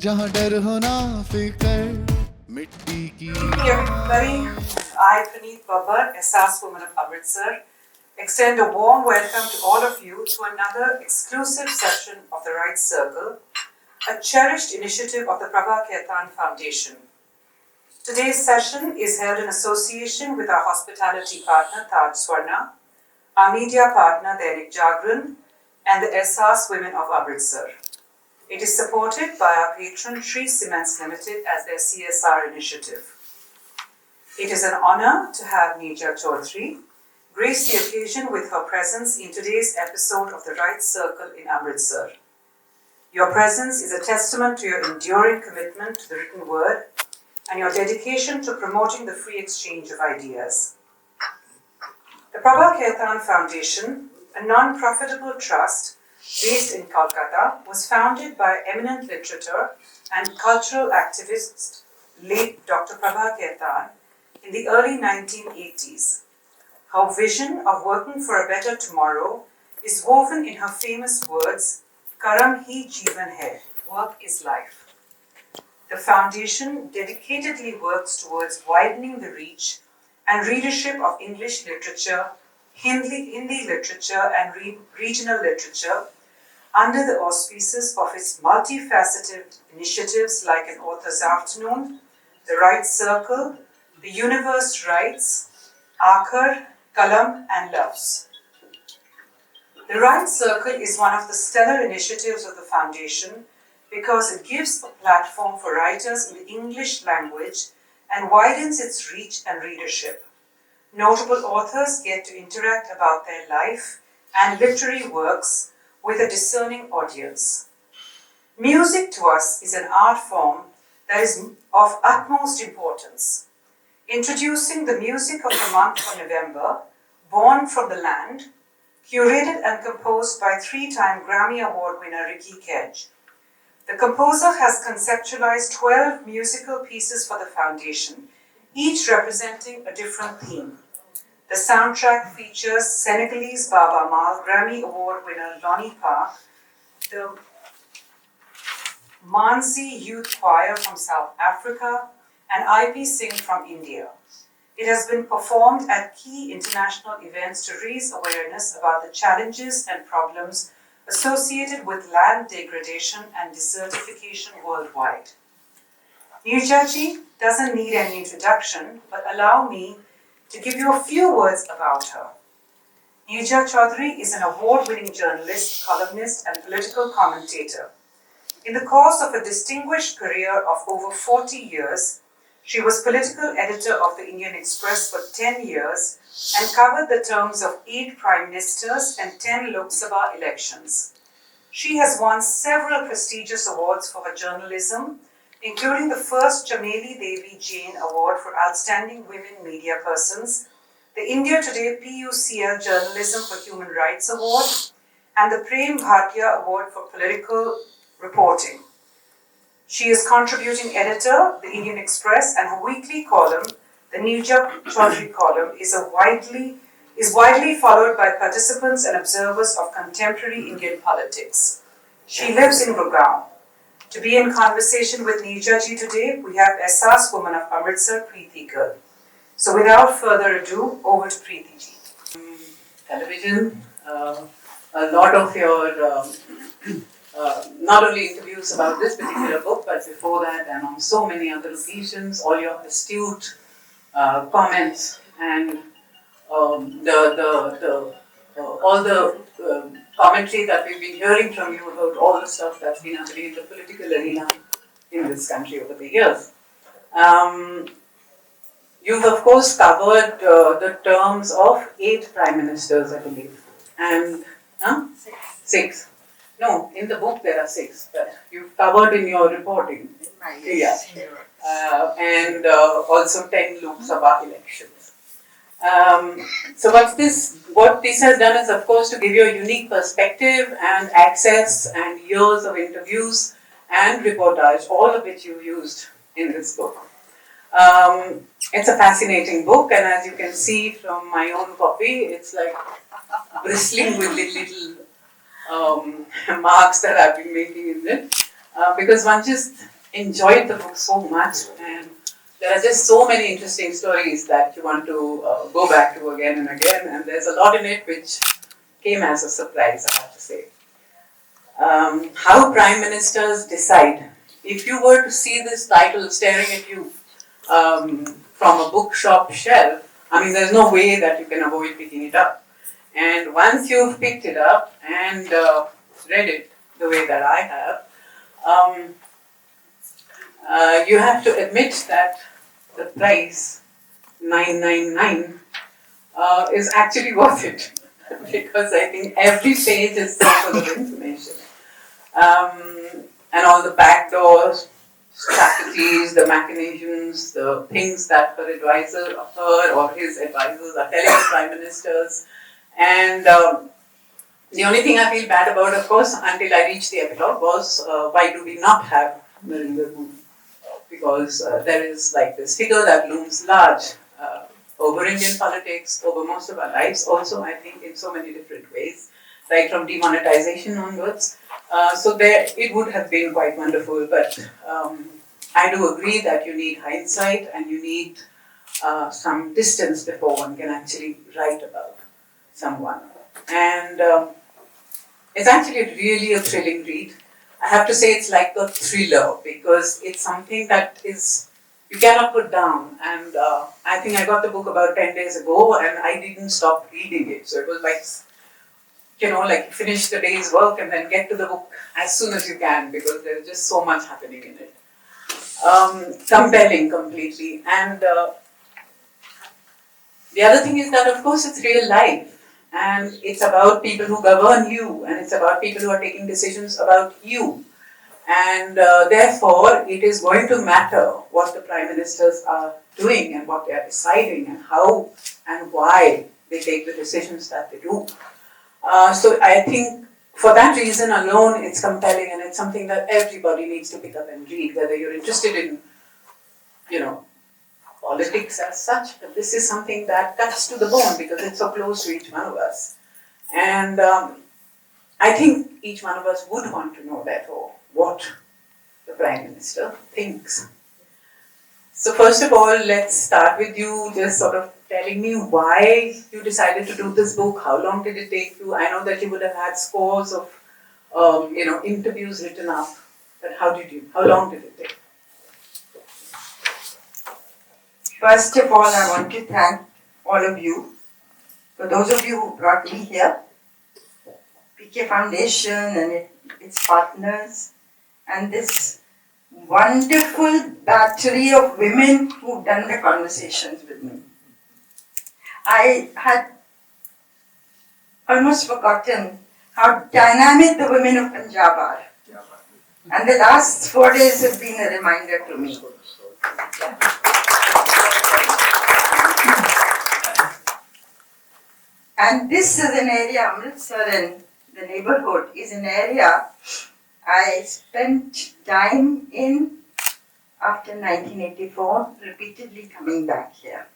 जहाँ डर हो ना फिकर मिट्टी की Hey everybody, I, Preeti Gill, SAS woman of Amritsar, extend a warm welcome to all of you to another exclusive session of the Right Circle, a cherished initiative of the Prabha Khaitan Foundation. Today's session is held in association with our hospitality partner Taj Swarna, our media partner Dainik Jagran, and the SAS Women of Amritsar. It is supported by our patron Shree Cements Limited as their CSR initiative. It is an honor to have Neerja Chowdhury grace the occasion with her presence in today's episode of the Right Circle in Amritsar. Your presence is a testament to your enduring commitment to the written word and your dedication to promoting the free exchange of ideas. The Prabha Khaitan Foundation, a non-profitable trust based in Kolkata, was founded by eminent literature and cultural activist late Dr. Prabha Khaitan in the early 1980s. Her vision of working for a better tomorrow is woven in her famous words, Karam hi Jeevan hai, work is life. The foundation dedicatedly works towards widening the reach and readership of English literature, Hindi literature, and regional literature under the auspices of its multifaceted initiatives like an Author's Afternoon, the Right Circle, the Universe Writes, Aakhar, Kalam, and Loves. The Right Circle is one of the stellar initiatives of the Foundation because it gives a platform for writers in the English language and widens its reach and readership. Notable authors get to interact about their life and literary works with a discerning audience. Music to us is an art form that is of utmost importance. Introducing the music of the month of November, Born from the Land, curated and composed by three-time Grammy Award winner Ricky Kedge. The composer has conceptualized 12 musical pieces for the foundation, each representing a different theme. The soundtrack features Senegalese Baba Mal Grammy Award winner Lonnie Park, the Mansi Youth Choir from South Africa, and IP Singh from India. It has been performed at key international events to raise awareness about the challenges and problems associated with land degradation and desertification worldwide. Neerja doesn't need any introduction, but allow me to give you a few words about her. Neerja Chowdhury is an award-winning journalist, columnist, and political commentator. In the course of a distinguished career of over 40 years, she was political editor of the Indian Express for 10 years and covered the terms of 8 prime ministers and 10 Lok Sabha elections. She has won several prestigious awards for her journalism, including the first Chameli Devi Jain Award for Outstanding Women Media Persons, the India Today PUCL Journalism for Human Rights Award, and the Prem Bhatia Award for Political Reporting. She is contributing editor, the Indian Express, and her weekly column, the Neerja Chowdhury column, is widely followed by participants and observers of contemporary Indian politics. She lives in Gurgaon. To be in conversation with Neerja today, we have SAS woman of Amritsar, Preeti Gill. So without further ado, over to Preeti. Television, a lot of your not only interviews about this particular book, but before that and on so many other occasions, all your astute comments and all the commentary that we've been hearing from you about all the stuff that's been happening in the political arena in this country over the years. You've of course covered the terms of 8 prime ministers, I believe, and 6. No, in the book there are 6, but you've covered in your reporting. Yes. And also 10 Lok Sabha elections. So what this has done is, of course, to give you a unique perspective and access and years of interviews and reportage, all of which you used in this book. It's a fascinating book, and as you can see from my own copy, it's like bristling with little marks that I've been making in it, because one just enjoyed the book so much, and there are just so many interesting stories that you want to go back to again and again, and there's a lot in it which came as a surprise, I have to say. How Prime Ministers Decide. If you were to see this title staring at you from a bookshop shelf, I mean, there's no way that you can avoid picking it up. And once you've picked it up and read it the way that I have, you have to admit that the price, $9.99, is actually worth it. Because I think every page is so full of information. And all the backdoors, strategies, the machinations, the things that her or his advisors are telling the prime ministers. And the only thing I feel bad about, of course, until I reached the epilogue was why do we not have Narendra Modi? Because there is like this figure that looms large over Indian politics, over most of our lives, also I think in so many different ways, right from demonetization onwards. So there, it would have been quite wonderful, but I do agree that you need hindsight and you need some distance before one can actually write about someone. And it's actually really a thrilling read. I have to say it's like a thriller because it's something that is you cannot put down. And I think I got the book about 10 days ago and I didn't stop reading it. So it was like, like you finish the day's work and then get to the book as soon as you can because there's just so much happening in it. Compelling completely. And the other thing is that of course it's real life. And it's about people who govern you and it's about people who are taking decisions about you. And therefore, it is going to matter what the prime ministers are doing and what they are deciding and how and why they take the decisions that they do. So I think for that reason alone, it's compelling and it's something that everybody needs to pick up and read, whether you're interested in, politics as such, but this is something that cuts to the bone because it's so close to each one of us. And I think each one of us would want to know, therefore, what the Prime Minister thinks. So first of all, let's start with you just sort of telling me why you decided to do this book. How long did it take you? I know that you would have had scores of, interviews written up, but how long did it take? First of all, I want to thank all of you, for those of you who brought me here, PK Foundation and its partners, and this wonderful battery of women who've done the conversations with me. I had almost forgotten how dynamic the women of Punjab are. And the last 4 days have been a reminder to me. And this is an area, Amritsar and the neighborhood is an area I spent time in after 1984, repeatedly coming back here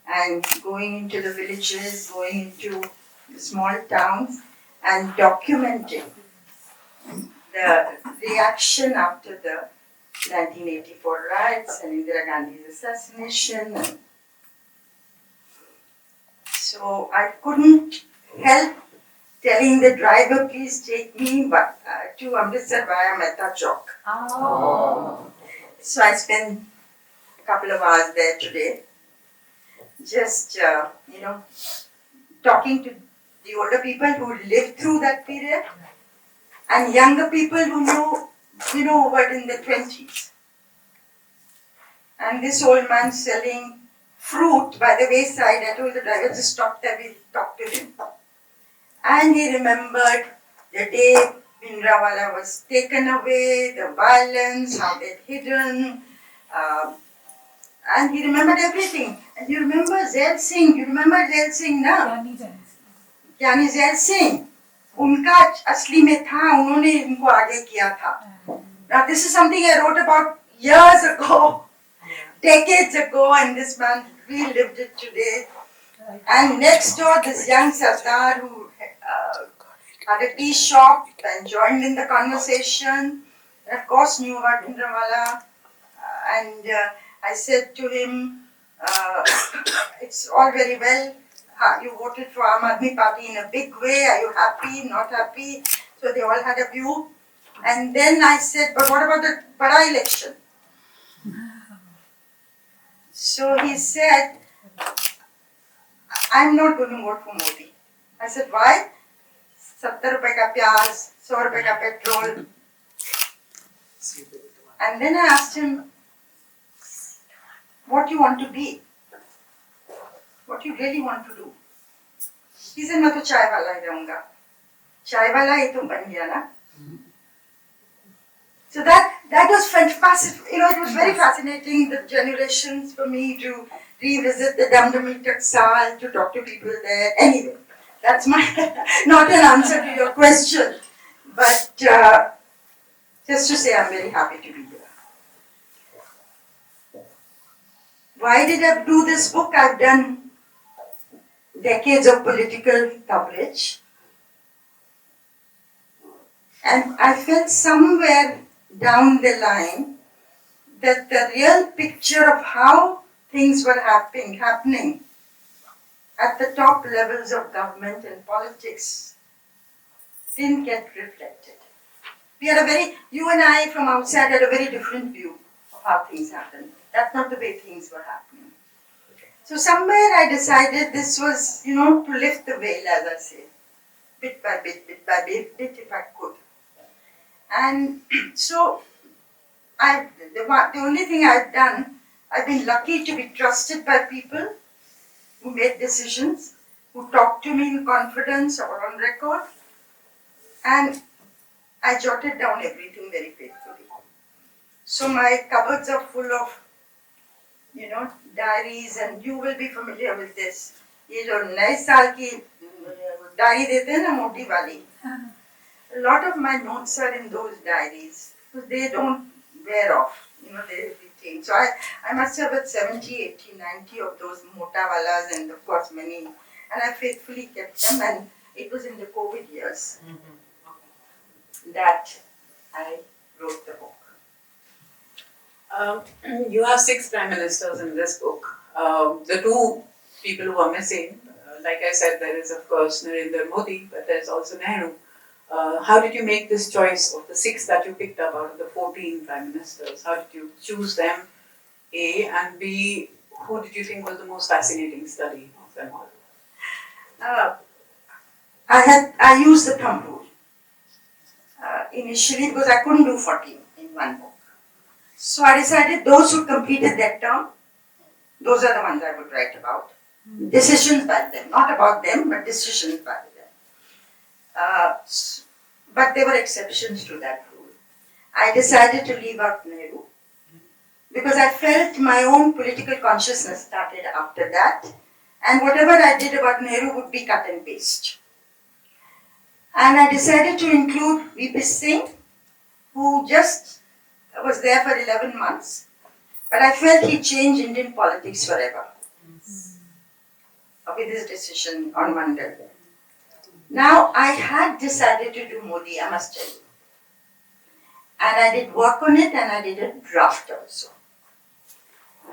and going into the villages, going into the small towns and documenting the reaction after the 1984 riots and Indira Gandhi's assassination. So I couldn't help telling the driver, please take me to Amritsar via Mehta Chowk. Oh. So I spent a couple of hours there today, just, talking to the older people who lived through that period and younger people who knew, were in the 20s. And this old man selling fruit by the wayside, I told the driver, just stop there, we'll talk to him. And he remembered the day Bhindranwala was taken away, the violence, how they'd hidden, and he remembered everything. And you remember Zail Singh, na? Gyani Zail Singh. Unka asli mein tha, unhone unko aage kiya tha. Now this is something I wrote about years ago, decades ago, and this man relived it today. And next door, this young Sardar who had a tea shop and joined in the conversation. And of course knew about Indrawala, and I said to him, it's all very well, you voted for Aam Aadmi Party in a big way, are you happy, not happy? So they all had a view. And then I said, but what about the Bada election? So he said, I'm not going to vote for Modi. I said, why? 70 rupees ka pyaz, 100 rupees ka petrol. And then I asked him, what do you want to be? What do you really want to do? He said, मैं तो चाय वाला ही रहूँगा. चाय वाला ही तो बन गया ना. So that was fantastic. You know, it was very fascinating. The generations for me to revisit the Damdami Taksal, to talk to people there. Anyway, that's my not an answer to your question, but just to say I'm very happy to be here. Why did I do this book? I've done decades of political coverage, and I felt somewhere down the line that the real picture of how things were happening at the top levels of government and politics didn't get reflected. We had you and I from outside had a very different view of how things happened. That's not the way things were happening. So somewhere I decided this was, to lift the veil, as I say, bit by bit if I could. And so the only thing I've done, I've been lucky to be trusted by people who made decisions, who talked to me in confidence or on record, and I jotted down everything very faithfully. So my cupboards are full of, diaries, and you will be familiar with this. ये जो नए साल की diary देते हैं ना मोटी वाली. A lot of my notes are in those diaries, because they don't wear off, they retain. So I must have had 70, 80, 90 of those mota walas, and of course many, and I faithfully kept them, and it was in the COVID years that I wrote the book. You have 6 prime ministers in this book. The 2 people who are missing, like I said, there is of course Narendra Modi, but there's also Nehru. How did you make this choice of the 6 that you picked up out of the 14 prime ministers? How did you choose them, A, and B, who did you think was the most fascinating study of them all? I used the thumb rule initially because I couldn't do 14 in one book. So I decided those who completed that term, those are the ones I would write about. Decisions by them, not about them, but decisions by them. But there were exceptions to that rule. I decided to leave out Nehru because I felt my own political consciousness started after that, and whatever I did about Nehru would be cut and paste. And I decided to include V.P. Singh, who just was there for 11 months, but I felt he changed Indian politics forever with his decision on Mandal. Now, I had decided to do Modi, I must tell you. And I did work on it, and I did a draft also.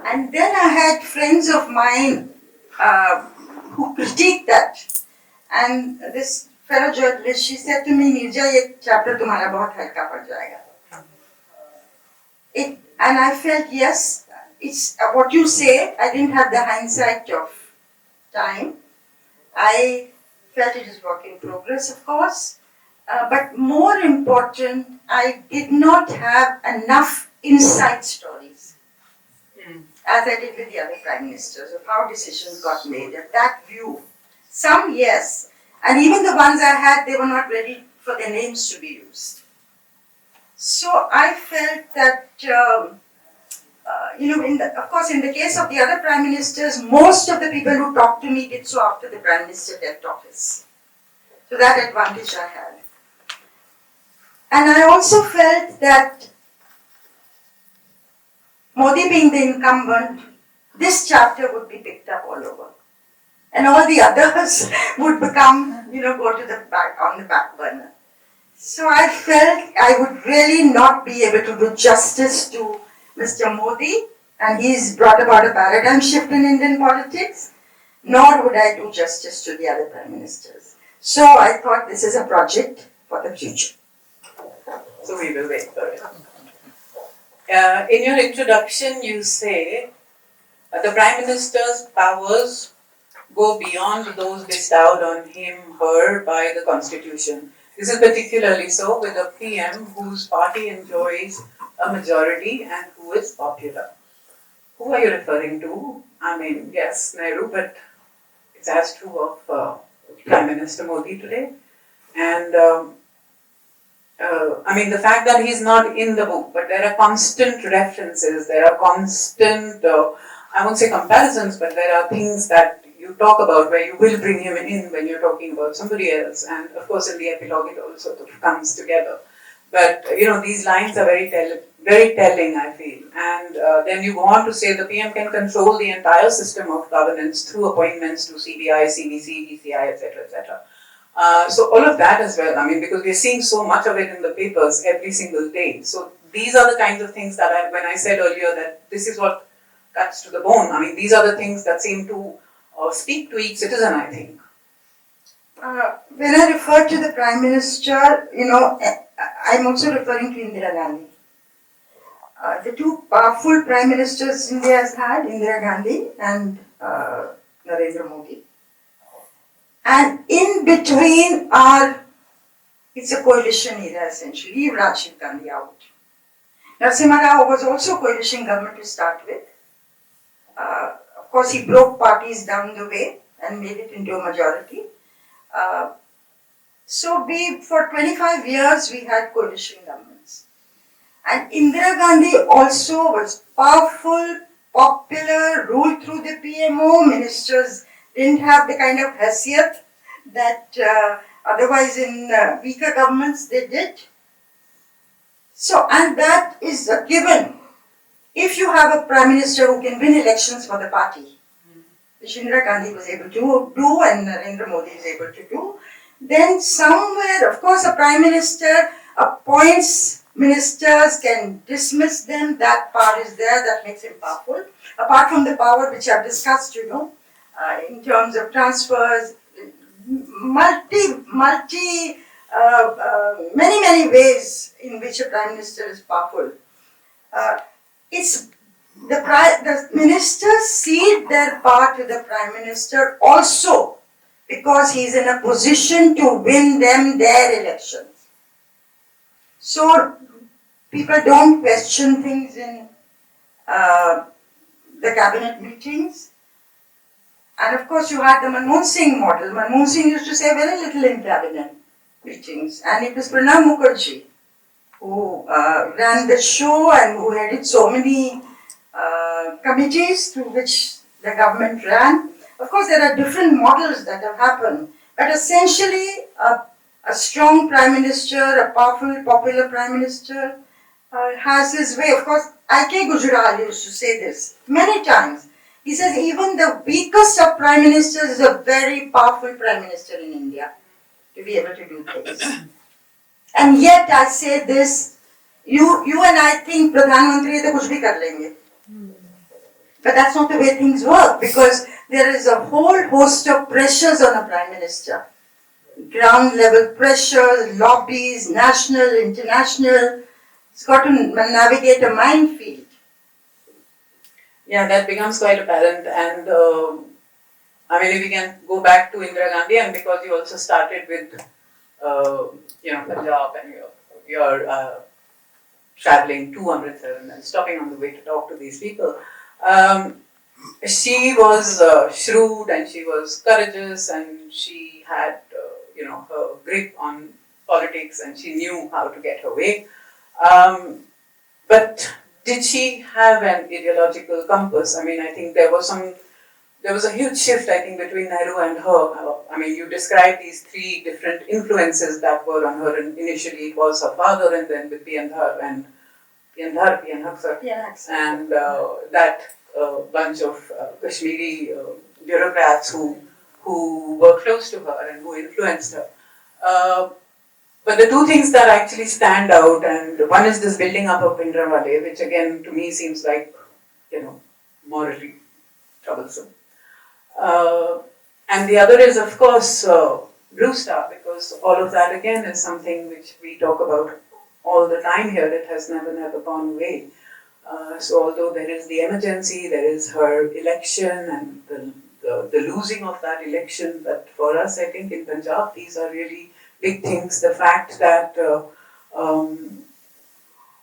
And then I had friends of mine who critiqued that. And this fellow journalist, she said to me, Neerja, ye chapter tumhara bahut halka pad jayega. And I felt, yes, it's what you say. I didn't have the hindsight of time. I felt it is work in progress, of course. But more important, I did not have enough inside stories, as I did with the other prime ministers, of how decisions got made, of that view. Some, yes. And even the ones I had, they were not ready for their names to be used. So I felt that, of course, in the case of the other prime ministers, most of the people who talked to me did so after the prime minister left office. So that advantage I had. And I also felt that Modi being the incumbent, this chapter would be picked up all over. And all the others would become, go to the back, on the back burner. So I felt I would really not be able to do justice to Mr. Modi, and he's brought about a paradigm shift in Indian politics, nor would I do justice to the other prime ministers. So I thought this is a project for the future. So we will wait for it. In your introduction, you say the Prime Minister's powers go beyond those bestowed on him, her by the Constitution. This is particularly so with a PM whose party enjoys a majority and who is popular. Who are you referring to? I mean, yes, Nehru, but it's as true of Prime Minister Modi today. And I mean, the fact that he's not in the book, but there are constant references, there are constant, I won't say comparisons, but there are things that you talk about where you will bring him in when you're talking about somebody else. And of course, in the epilogue, it all sort of comes together. But, these lines are very telling, I feel. And then you go on to say the PM can control the entire system of governance through appointments to CBI, CBC, DCI, etc., etc. So all of that as well, I mean, because we're seeing so much of it in the papers every single day. So these are the kinds of things that when I said earlier that this is what cuts to the bone, I mean, these are the things that seem to speak to each citizen, I think. When I refer to the Prime Minister, I'm also referring to Indira Gandhi. The two powerful Prime Ministers India has had, Indira Gandhi and Narendra Modi. And in between it's a coalition era essentially. Leave Rajiv Gandhi out. Narasimha Rao was also coalition government to start with. Of course, he broke parties down the way and made it into a majority. So for 25 years, we had coalition governments. And Indira Gandhi also was powerful, popular, ruled through the PMO. Ministers didn't have the kind of haisiyat that otherwise in weaker governments they did. So, and that is a given. If you have a Prime Minister who can win elections for the party, which Indira Gandhi was able to do and Narendra Modi is able to do, then somewhere, of course, a Prime Minister appoints ministers, can dismiss them, that power is there, that makes him powerful. Apart from the power which I've discussed, in terms of transfers, many ways in which a Prime Minister is powerful. The ministers cede their power to the Prime Minister also because he's in a position to win them their elections. So people don't question things in the cabinet meetings. And of course you had the Manmohan Singh model. Manmohan Singh used to say very little in cabinet meetings. And it was Pranab Mukherjee who ran the show and who headed so many committees through which the government ran. Of course, there are different models that have happened, but essentially, a strong Prime Minister, a powerful, popular Prime Minister has his way. Of course, I.K. Gujral used to say this many times. He says even the weakest of Prime Ministers is a very powerful Prime Minister in India to be able to do things. And yet, I say this, you and I think Pradhan Mantri to kuch bhi kar lenge. But that's not the way things work because there is a whole host of pressures on a Prime Minister. Ground level pressures, lobbies, national, international. It's got to navigate a minefield. Yeah, that becomes quite apparent. And if we can go back to Indira Gandhi, and because you also started with, Punjab and you're traveling to Amritsar and then stopping on the way to talk to these people. She was shrewd and she was courageous and she had, her grip on politics and she knew how to get her way. But did she have an ideological compass? I mean, I think there was a huge shift, I think, between Nehru and her. You described these three different influences that were on her. And initially, it was her father, and then with P.N.Dhar and that bunch of Kashmiri bureaucrats who were close to her and who influenced her. But the two things that actually stand out, and one is this building up of Bhindranwale, which again to me seems like, morally troublesome. And the other is, of course, Blue Star, because all of that again is something which we talk about all the time here. It has never gone away. So although there is the emergency, there is her election and the losing of that election, but for us, I think in Punjab, these are really big things. The fact that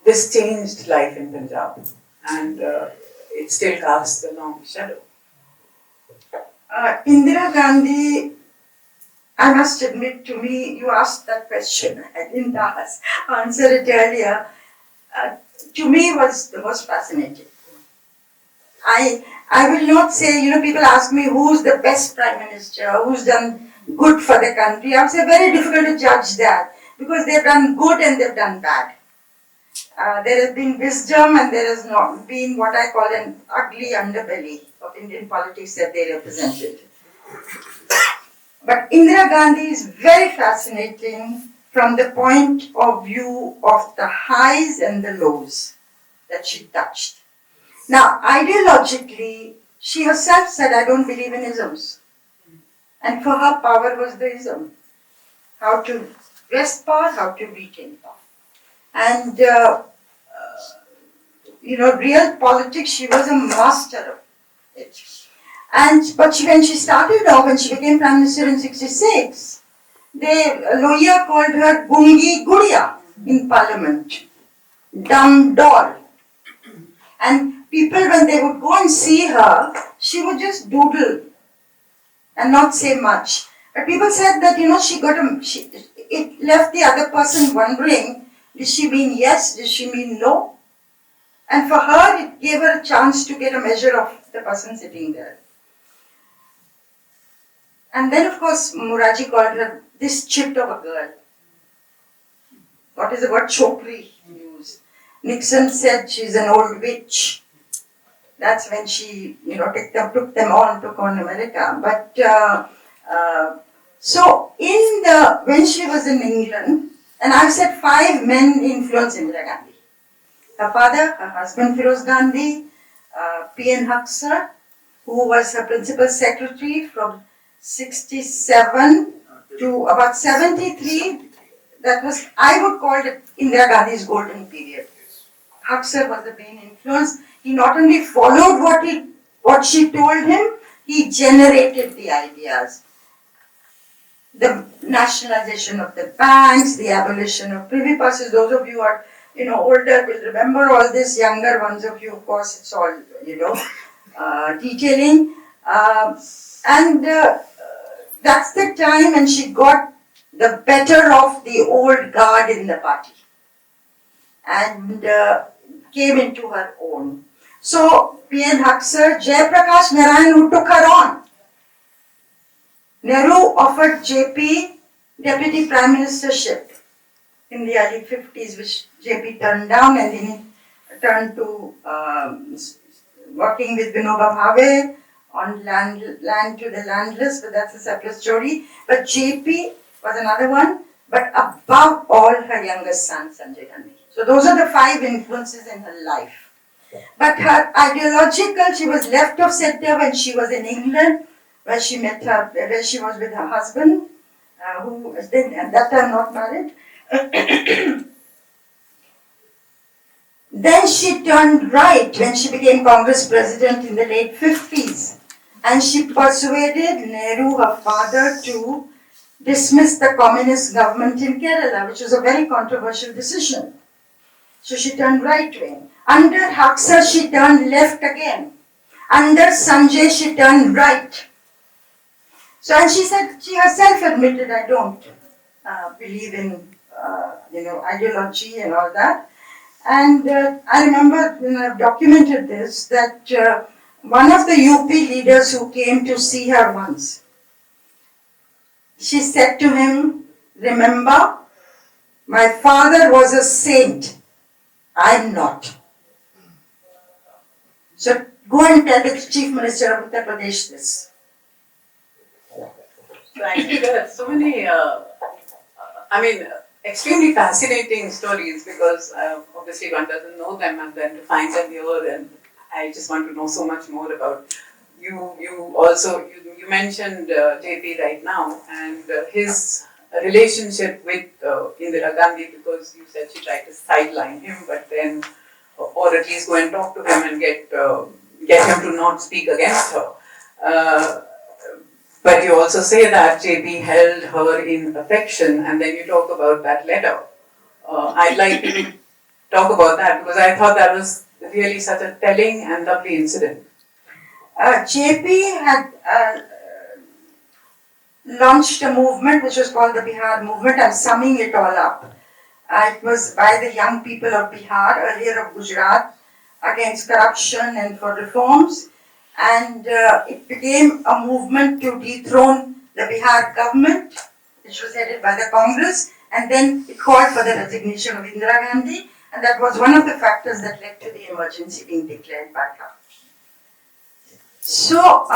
this changed life in Punjab, and it still casts a long shadow. Indira Gandhi, I must admit, to me, you asked that question. I didn't answer it earlier. To me, was the most fascinating. I will not say, people ask me who's the best prime minister, who's done good for the country. I would say very difficult to judge that because they've done good and they've done bad. There has been wisdom and there has not been what I call an ugly underbelly of Indian politics that they represented. But Indira Gandhi is very fascinating from the point of view of the highs and the lows that she touched. Now, ideologically, she herself said, I don't believe in isms. And for her, power was the ism. How to wrest power, how to retain power. And, real politics, she was a master of it. But when she started off, when she became Prime Minister in 1966, Lohiya called her Gungi Gudiya in Parliament, dumb doll. And people, when they would go and see her, she would just doodle and not say much. But people said that, it left the other person wondering, did she mean yes, did she mean no? And for her, it gave her a chance to get a measure of the person sitting there. And then, of course, Muraji called her this chit of a girl. What is the word chopri used? Nixon said she's an old witch. That's when she, took them on America. But so when she was in England, and I've said 5 men influenced Indira Gandhi. Her father, her husband Firoz Gandhi, P.N. Huxer, who was her principal secretary from 67 to about 73. That was, I would call it Indira Gandhi's golden period. Huxer was the main influence. He not only followed what she told him, he generated the ideas. The nationalization of the banks, the abolition of privy passes. Those of you who are older will remember all this. Younger ones of you, of course, it's all detailing. And that's the time when she got the better of the old guard in the party and came into her own. So P.N. Huxer, Jayaprakash Narayan, who took her on. Nehru offered JP Deputy Prime Ministership in the early 50s, which JP turned down, and then he turned to working with Vinoba Bhave on land to the landless, but that's a separate story. But JP was another one, but above all, her youngest son, Sanjay Gandhi. So those are the 5 influences in her life. But her ideological, she was left of center when she was in England, where she met her, where she was with her husband, who was then at that time not married. Then she turned right when she became Congress president in the late 50s. And she persuaded Nehru, her father, to dismiss the communist government in Kerala, which was a very controversial decision. So she turned right wing. Under Huxer, she turned left again. Under Sanjay, she turned right. So, and she said, she herself admitted, I don't believe in, ideology and all that. And I remember when I've documented this, that one of the UP leaders who came to see her once, she said to him, remember, my father was a saint, I'm not. So go and tell the Chief Minister of Uttar Pradesh this. So actually there are so many, extremely fascinating stories because obviously one doesn't know them, and then to find them here, and I just want to know so much more about you. You mentioned JP right now and his relationship with Indira Gandhi, because you said she tried to sideline him, but then or at least go and talk to him and get him to not speak against her. Uh, but you also say that JP held her in affection, and then you talk about that letter. I'd like you to talk about that because I thought that was really such a telling and lovely incident. JP had launched a movement which was called the Bihar movement. I'm summing it all up. It was by the young people of Bihar, earlier of Gujarat, against corruption and for reforms. And it became a movement to dethrone the Bihar government, which was headed by the Congress. And then it called for the resignation of Indira Gandhi. And that was one of the factors that led to the emergency being declared by her. So,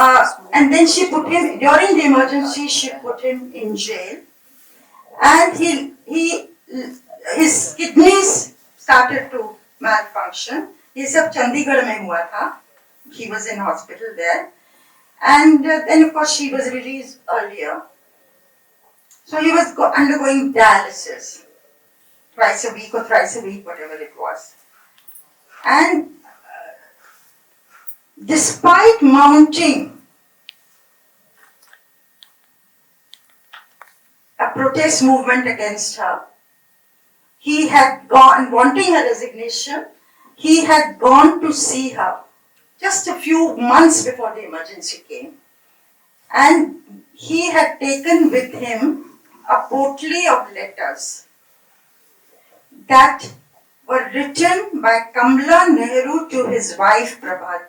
and then she put him, during the emergency, she put him in jail. And his kidneys started to malfunction. He sab Chandigarh mein hua tha. He was in hospital there. And then of course she was released earlier. So he was undergoing dialysis twice a week or thrice a week, whatever it was. And despite mounting a protest movement against her, he had gone, wanting her resignation, he had gone to see her just a few months before the emergency came. And he had taken with him a potly of letters that were written by Kamala Nehru to his wife Prabha.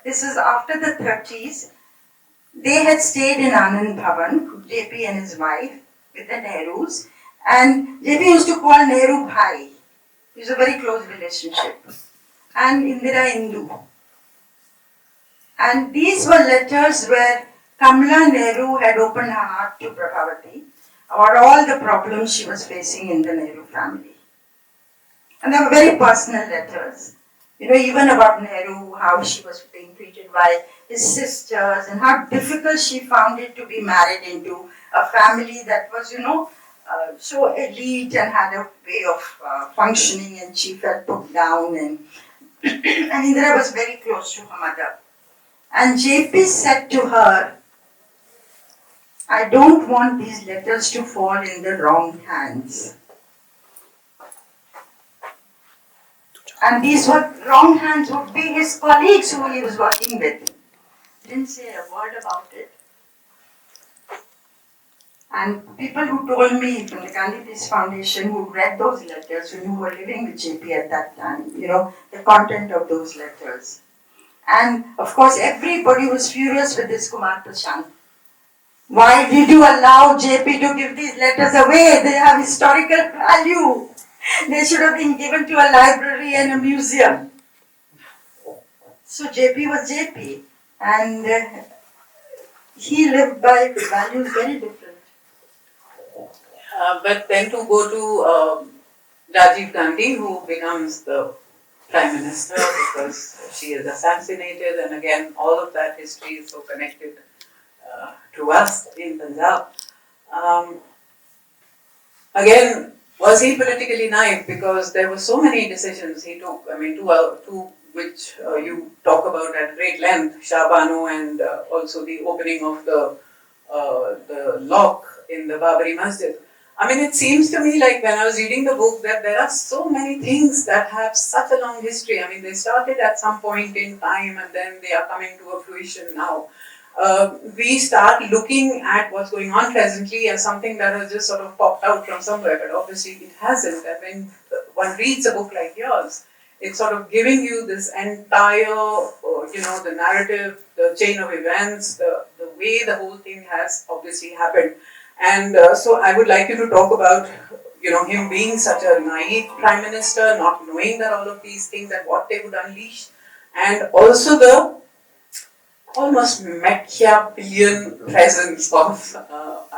This is after the 30s. They had stayed in Anand Bhavan, JP and his wife, with the Nehrus. And JP used to call Nehru Bhai. It was a very close relationship. And Indira Indu. And these were letters where Kamala Nehru had opened her heart to Prabhavati about all the problems she was facing in the Nehru family. And they were very personal letters. You know, even about Nehru, how she was being treated by his sisters and how difficult she found it to be married into a family that was, so elite and had a way of functioning, and she felt put down, and Indira was very close to her mother. And JP said to her, I don't want these letters to fall in the wrong hands. And these wrong hands would be his colleagues who he was working with. Didn't say a word about it. And people who told me from the Gandhi Peace Foundation who read those letters, who were living with JP at that time, the content of those letters. And of course, everybody was furious with this Kumar Prashant. Why did you allow JP to give these letters away? They have historical value. They should have been given to a library and a museum. So JP was JP, and he lived by values very different. But then to go to Rajiv Gandhi, who becomes the Prime Minister because she is assassinated, and again, all of that history is so connected to us in Punjab. Again, was he politically naive? Because there were so many decisions he took. I mean, two which you talk about at great length, Shah Banu, and also the opening of the lock in the Babri Masjid. I mean, it seems to me like when I was reading the book that there are so many things that have such a long history. I mean, they started at some point in time and then they are coming to a fruition now. We start looking at what's going on presently as something that has just sort of popped out from somewhere, but obviously it hasn't. And when one reads a book like yours, it's sort of giving you this entire, the narrative, the chain of events, the way the whole thing has obviously happened. And so I would like you to talk about, him being such a naive prime minister, not knowing that all of these things and what they would unleash, and also the almost Machiavellian presence of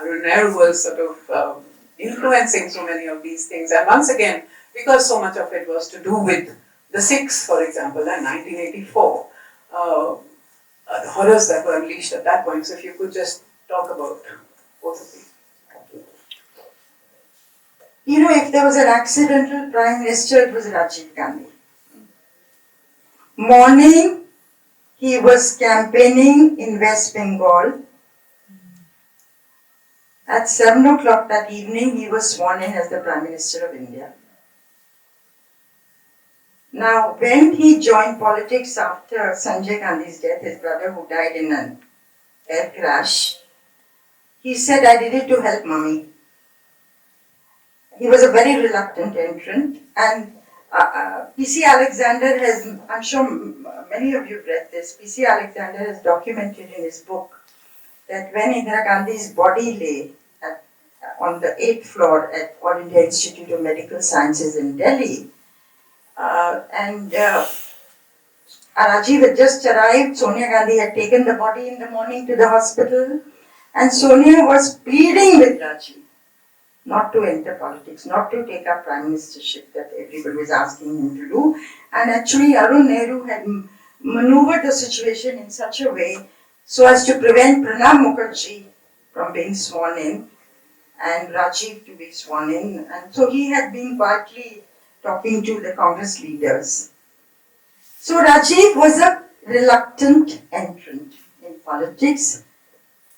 Arun Nehru was sort of influencing so many of these things. And once again, because so much of it was to do with the Sikhs, for example, in 1984, the horrors that were unleashed at that point. So if you could just talk about both of these. You know, if there was an accidental prime minister, it was Rajiv Gandhi. Morning, he was campaigning in West Bengal. At 7 o'clock that evening, he was sworn in as the Prime Minister of India. Now, when he joined politics after Sanjay Gandhi's death, his brother who died in an air crash, he said, I did it to help Mummy. He was a very reluctant entrant, and P.C. Alexander has, I'm sure many of you have read this, P.C. Alexander has documented in his book that when Indira Gandhi's body lay on the 8th floor at All India Institute of Medical Sciences in Delhi, Rajiv had just arrived, Sonia Gandhi had taken the body in the morning to the hospital, and Sonia was pleading with Rajiv not to enter politics, not to take up prime ministership that everybody was asking him to do. And actually Arun Nehru had maneuvered the situation in such a way so as to prevent Pranab Mukherjee from being sworn in and Rajiv to be sworn in. And so he had been quietly talking to the Congress leaders. So Rajiv was a reluctant entrant in politics,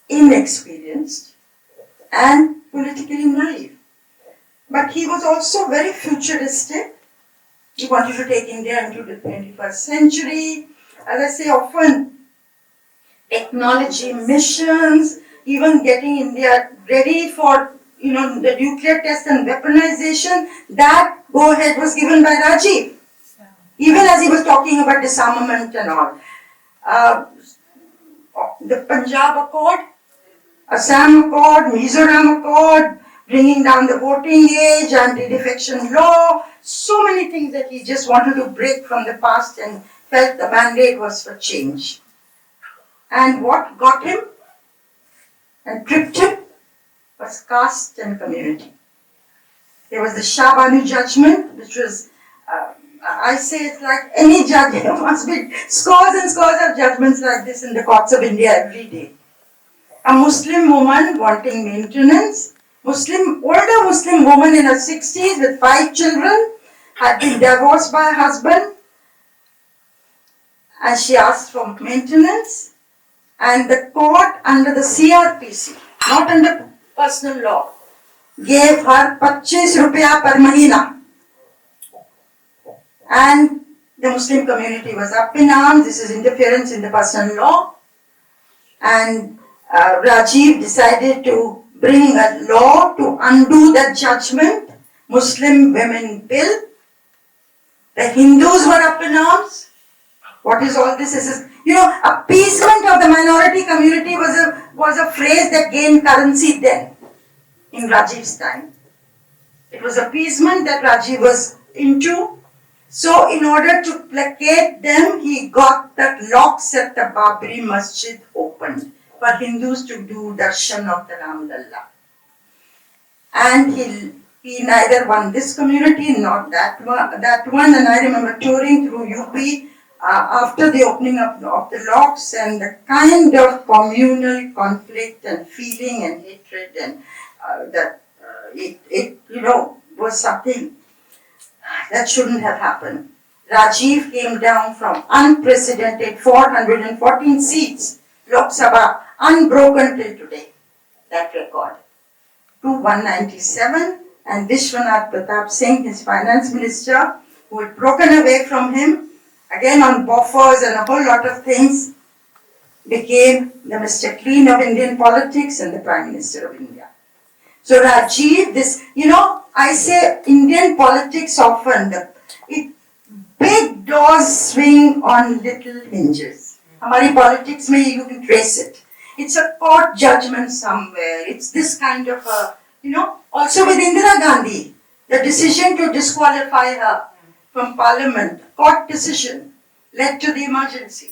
inexperienced and politically naive. But he was also very futuristic. He wanted to take India into the 21st century. As I say often, technology missions, even getting India ready for the nuclear test and weaponization, that go-ahead was given by Rajiv. Even as he was talking about disarmament and all. The Punjab Accord, Assam Accord, Mizoram Accord, bringing down the voting age, anti-defection law, so many things that he just wanted to break from the past and felt the mandate was for change. And what got him and tripped him was caste and community. There was the Shah Banu judgment, which was, I say it's like any judge, there must be scores and scores of judgments like this in the courts of India every day. A Muslim woman wanting maintenance, older Muslim woman in her 60s with 5 children, had been divorced by her husband, and she asked for maintenance, and the court under the CRPC, not under personal law, gave her 25 rupiah per mahina. And the Muslim community was up in arms. This is interference in the personal law. And Rajiv decided to bring a law to undo that judgment, Muslim Women Bill. The Hindus were up in arms. What is all this? Appeasement of the minority community was a phrase that gained currency then, in Rajiv's time. It was appeasement that Rajiv was into. So in order to placate them, he got the locks at the Babri Masjid opened for Hindus to do darshan of the Ram Lalla. And he neither won this community nor that one. And I remember touring through UP after the opening of the locks, and the kind of communal conflict and feeling and hatred and it was something that shouldn't have happened. Rajiv came down from unprecedented 414 seats, Lok Sabha, unbroken till today, that record, to 197, and Vishwanath Pratap Singh, his finance minister, who had broken away from him, again on buffers and a whole lot of things, became the Mr. Clean of Indian politics and the Prime Minister of India. So Rajiv, I say Indian politics often, big doors swing on little hinges. Hamari politics mein you can trace it. It's a court judgment somewhere. It's this kind of also with Indira Gandhi, the decision to disqualify her from parliament, court decision, led to the emergency.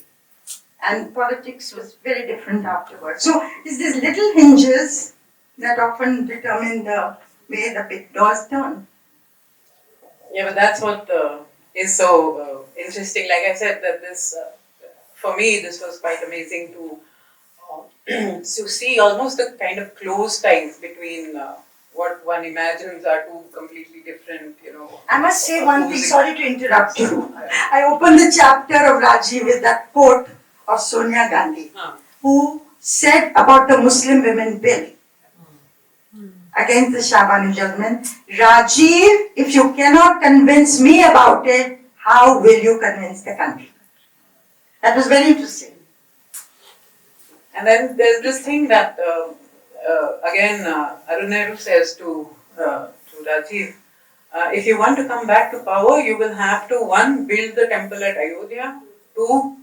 And politics was very different afterwards. So it's these little hinges that often determine the way the pit doors turn. Yeah, but that's what is so interesting. Like I said, that this, for me, this was quite amazing to see almost the kind of close ties between what one imagines are two completely different, I must say one thing, opposing- sorry to interrupt you. I opened the chapter of Rajiv with that quote of Sonia Gandhi, who said about the Muslim women bill against the Shahbanu judgment, Rajiv, if you cannot convince me about it, how will you convince the country? That was very interesting. And then there's this thing that, again, Arun Nehru says to Rajiv, if you want to come back to power, you will have to, one, build the temple at Ayodhya, two,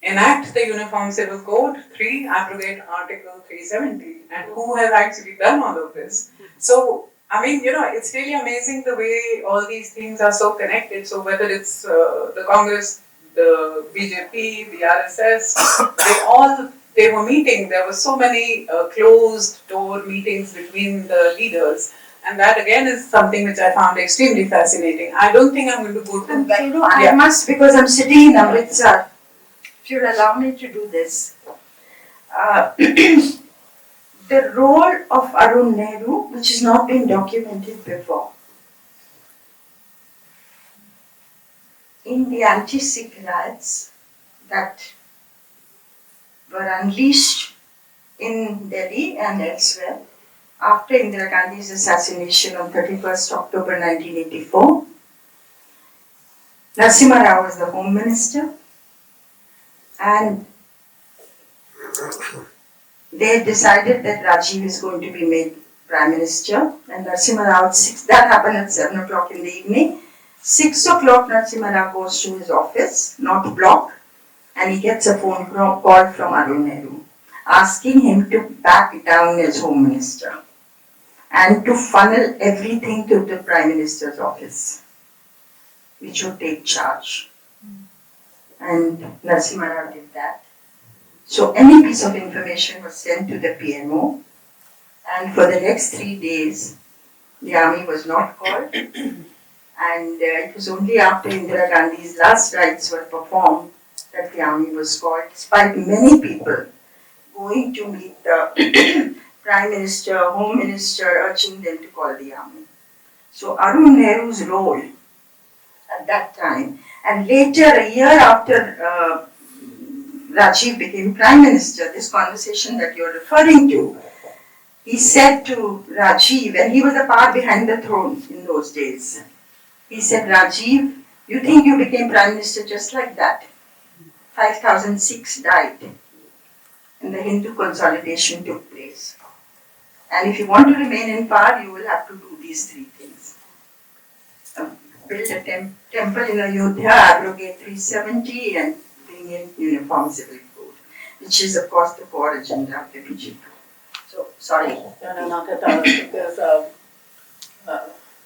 enact the Uniform Civil Code, three, abrogate Article 370. And who has actually done all of this? So, I mean, it's really amazing the way all these things are so connected. So whether it's the Congress, the BJP, the RSS, they were meeting. There were so many closed door meetings between the leaders. And that again is something which I found extremely fascinating. I don't think I'm going to go to that. I must, because I'm sitting in Amritsar. If you'll allow me to do this. The role of Arun Nehru, which has not been documented before, in the anti-Sikh riots that were unleashed in Delhi and elsewhere after Indira Gandhi's assassination on 31st October 1984. Narasimha Rao was the Home Minister, and they decided that Rajiv is going to be made Prime Minister, and Narasimha Rao, that happened at 7 o'clock in the evening. 6 o'clock, Narasimha Rao goes to his office, not block, and he gets a phone call from Arun Nehru asking him to back down as Home Minister and to funnel everything to the Prime Minister's office, which would take charge. And Narasimha Rao did that. So any piece of information was sent to the PMO, and for the next 3 days, the army was not called, and it was only after Indira Gandhi's last rites were performed that the army was called, despite many people going to meet the Prime Minister, Home Minister, urging them to call the army. So Arun Nehru's role at that time, and later, a year after Rajiv became Prime Minister, this conversation that you're referring to, he said to Rajiv, and he was the power behind the throne in those days, he said, Rajiv, you think you became Prime Minister just like that? 5,000 Sikhs died, and the Hindu consolidation took place. And if you want to remain in power, you will have to do these three things. Build a temple in Ayodhya, abrogate 370, and bring in Uniform Civil Code, which is, of course, the core agenda of the BJP. So, sorry. No, not at all. Because,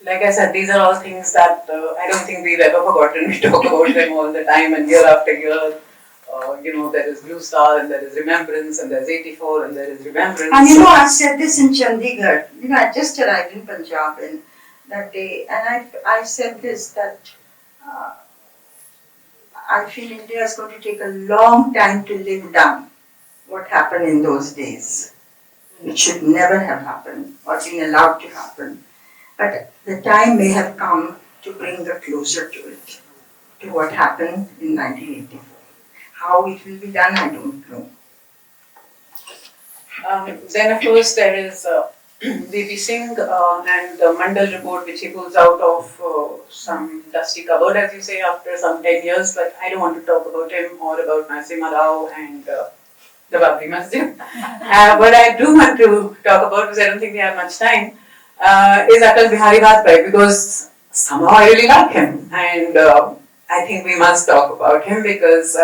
like I said, these are all things that I don't think we've ever forgotten. We talk about them all the time, and year after year, there is Blue Star, and there is Remembrance, and there's 84, and there is Remembrance. And I said this in Chandigarh. I just arrived in Punjab that day, and I said this, that I feel India is going to take a long time to live down what happened in those days. It should never have happened or been allowed to happen. But the time may have come to bring the closure to it, to what happened in 1984. How it will be done, I don't know. Then, of course, there is V.P. Singh and the Mandal report, which he pulls out of some dusty cupboard, as you say, after some 10 years. But I don't want to talk about him or about Narasimha Rao and the Babri Masjid. What I do want to talk about, because I don't think we have much time, is Atal Bihari Vajpayee, because somehow I really like him. And I think we must talk about him, because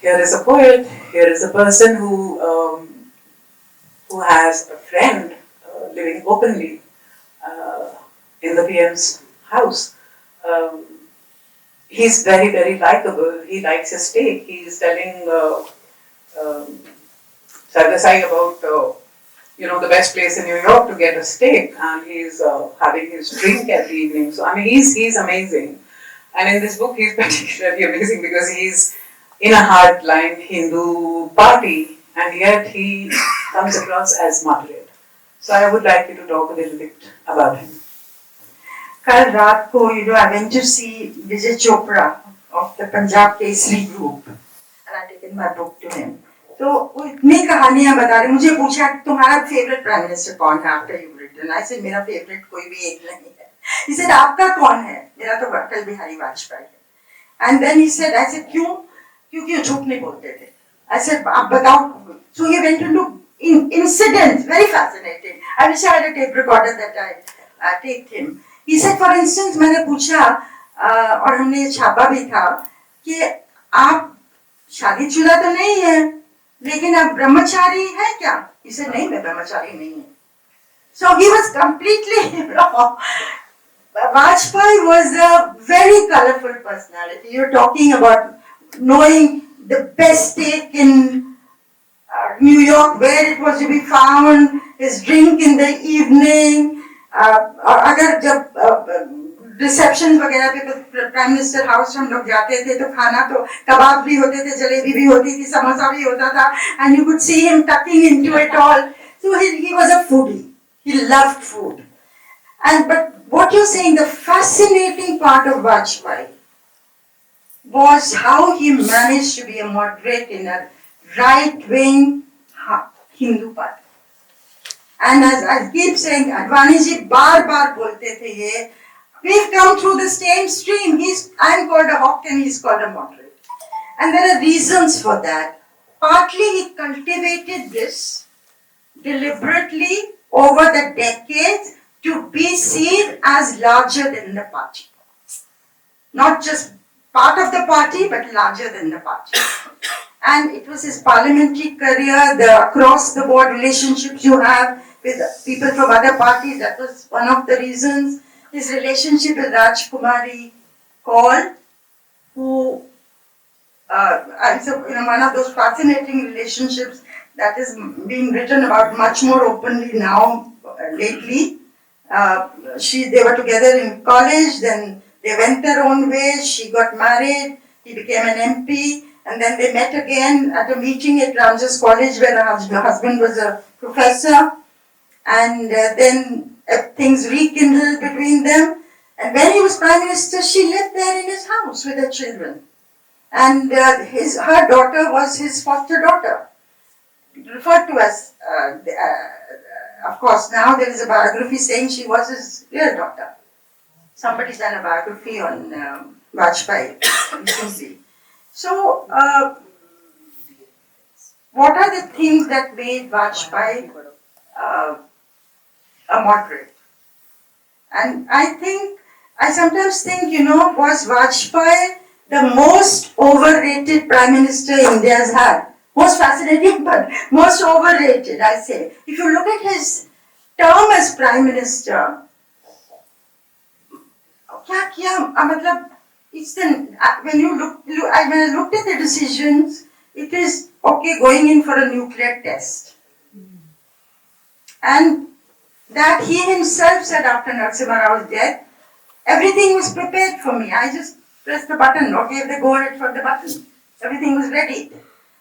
here is a poet, here is a person who has a friend living openly in the PM's house. He's very, very likable. He likes his steak. He's telling Sardesai about the best place in New York to get a steak, and he's having his drink every evening. So I mean, he's amazing. And in this book, he's particularly amazing because he's in a hardline Hindu party, and yet he comes across as moderate. So I would like you to talk a little bit about him. कल रात को I went to see Vijay Chopra of the Punjab Kesari group and I taken my book to him. तो वो इतनी कहानियां बता रहे, मुझे पूछा तुम्हारा फेवरेट प्राइम मिनिस्टर कौन है after you written. I said मेरा फेवरेट कोई भी एक नहीं है. ही सेड आपका कौन है? मेरा तो अटल बिहारी वाजपेयी है. And then he said I said क्यों? क्योंकि वो झूठ नहीं बोलते थे. आई सेड आप बताओ. So he went into incidents, very fascinating. I wish I had a tape recorder that I taped him. He said, for instance, मैंने पूछा और हमने छापा भी था कि आप शादीशुदा तो नहीं है, लेकिन आप ब्रह्मचारी है क्या? He said, नहीं, मैं ब्रह्मचारी नहीं हूँ. So he was completely wrong. Vajpayee was a very colorful personality. You're talking about knowing the best steak in New York, where it was to be found, his drink in the evening. अगर जब reception वगैरह पे prime minister house हम लोग जाते थे तो खाना तो कबाब भी होते थे, जलेबी भी होती थी, समोसा भी होता था, and you could see him tucking into it all. So he was a foodie. He loved food. But what you're saying, the fascinating part of Vajpayee was how he managed to be a moderate in a right-wing Hindu party. And as I keep saying, Advani ji बार-बार बोलते थे ये, we've come through the same stream. I'm called a hawk and he's called a moderate. And there are reasons for that. Partly he cultivated this deliberately over the decades to be seen as larger than the party. Not just part of the party, but larger than the party. And it was his parliamentary career, the across-the-board relationships you have with people from other parties, that was one of the reasons. His relationship with Rajkumari Kaul, who, one of those fascinating relationships that is being written about much more openly now, lately. They were together in college, then they went their own ways, she got married, he became an MP, and then they met again at a meeting at Ramjas College where her husband was a professor, and then things rekindled between them. And when he was Prime Minister, she lived there in his house with her children. And her daughter was his foster daughter, referred to as, of course, now there is a biography saying she was his real daughter. Somebody's done a biography on Vajpayee recently. So, what are the things that made Vajpayee a moderate? And I sometimes think, was Vajpayee the most overrated Prime Minister India has had? Most fascinating, but most overrated, I say. If you look at his term as Prime Minister, when I looked at the decisions, it is okay going in for a nuclear test. And that he himself said after Narasimha Rao's death, everything was prepared for me. I just pressed the button, gave the go-ahead for the button. Everything was ready.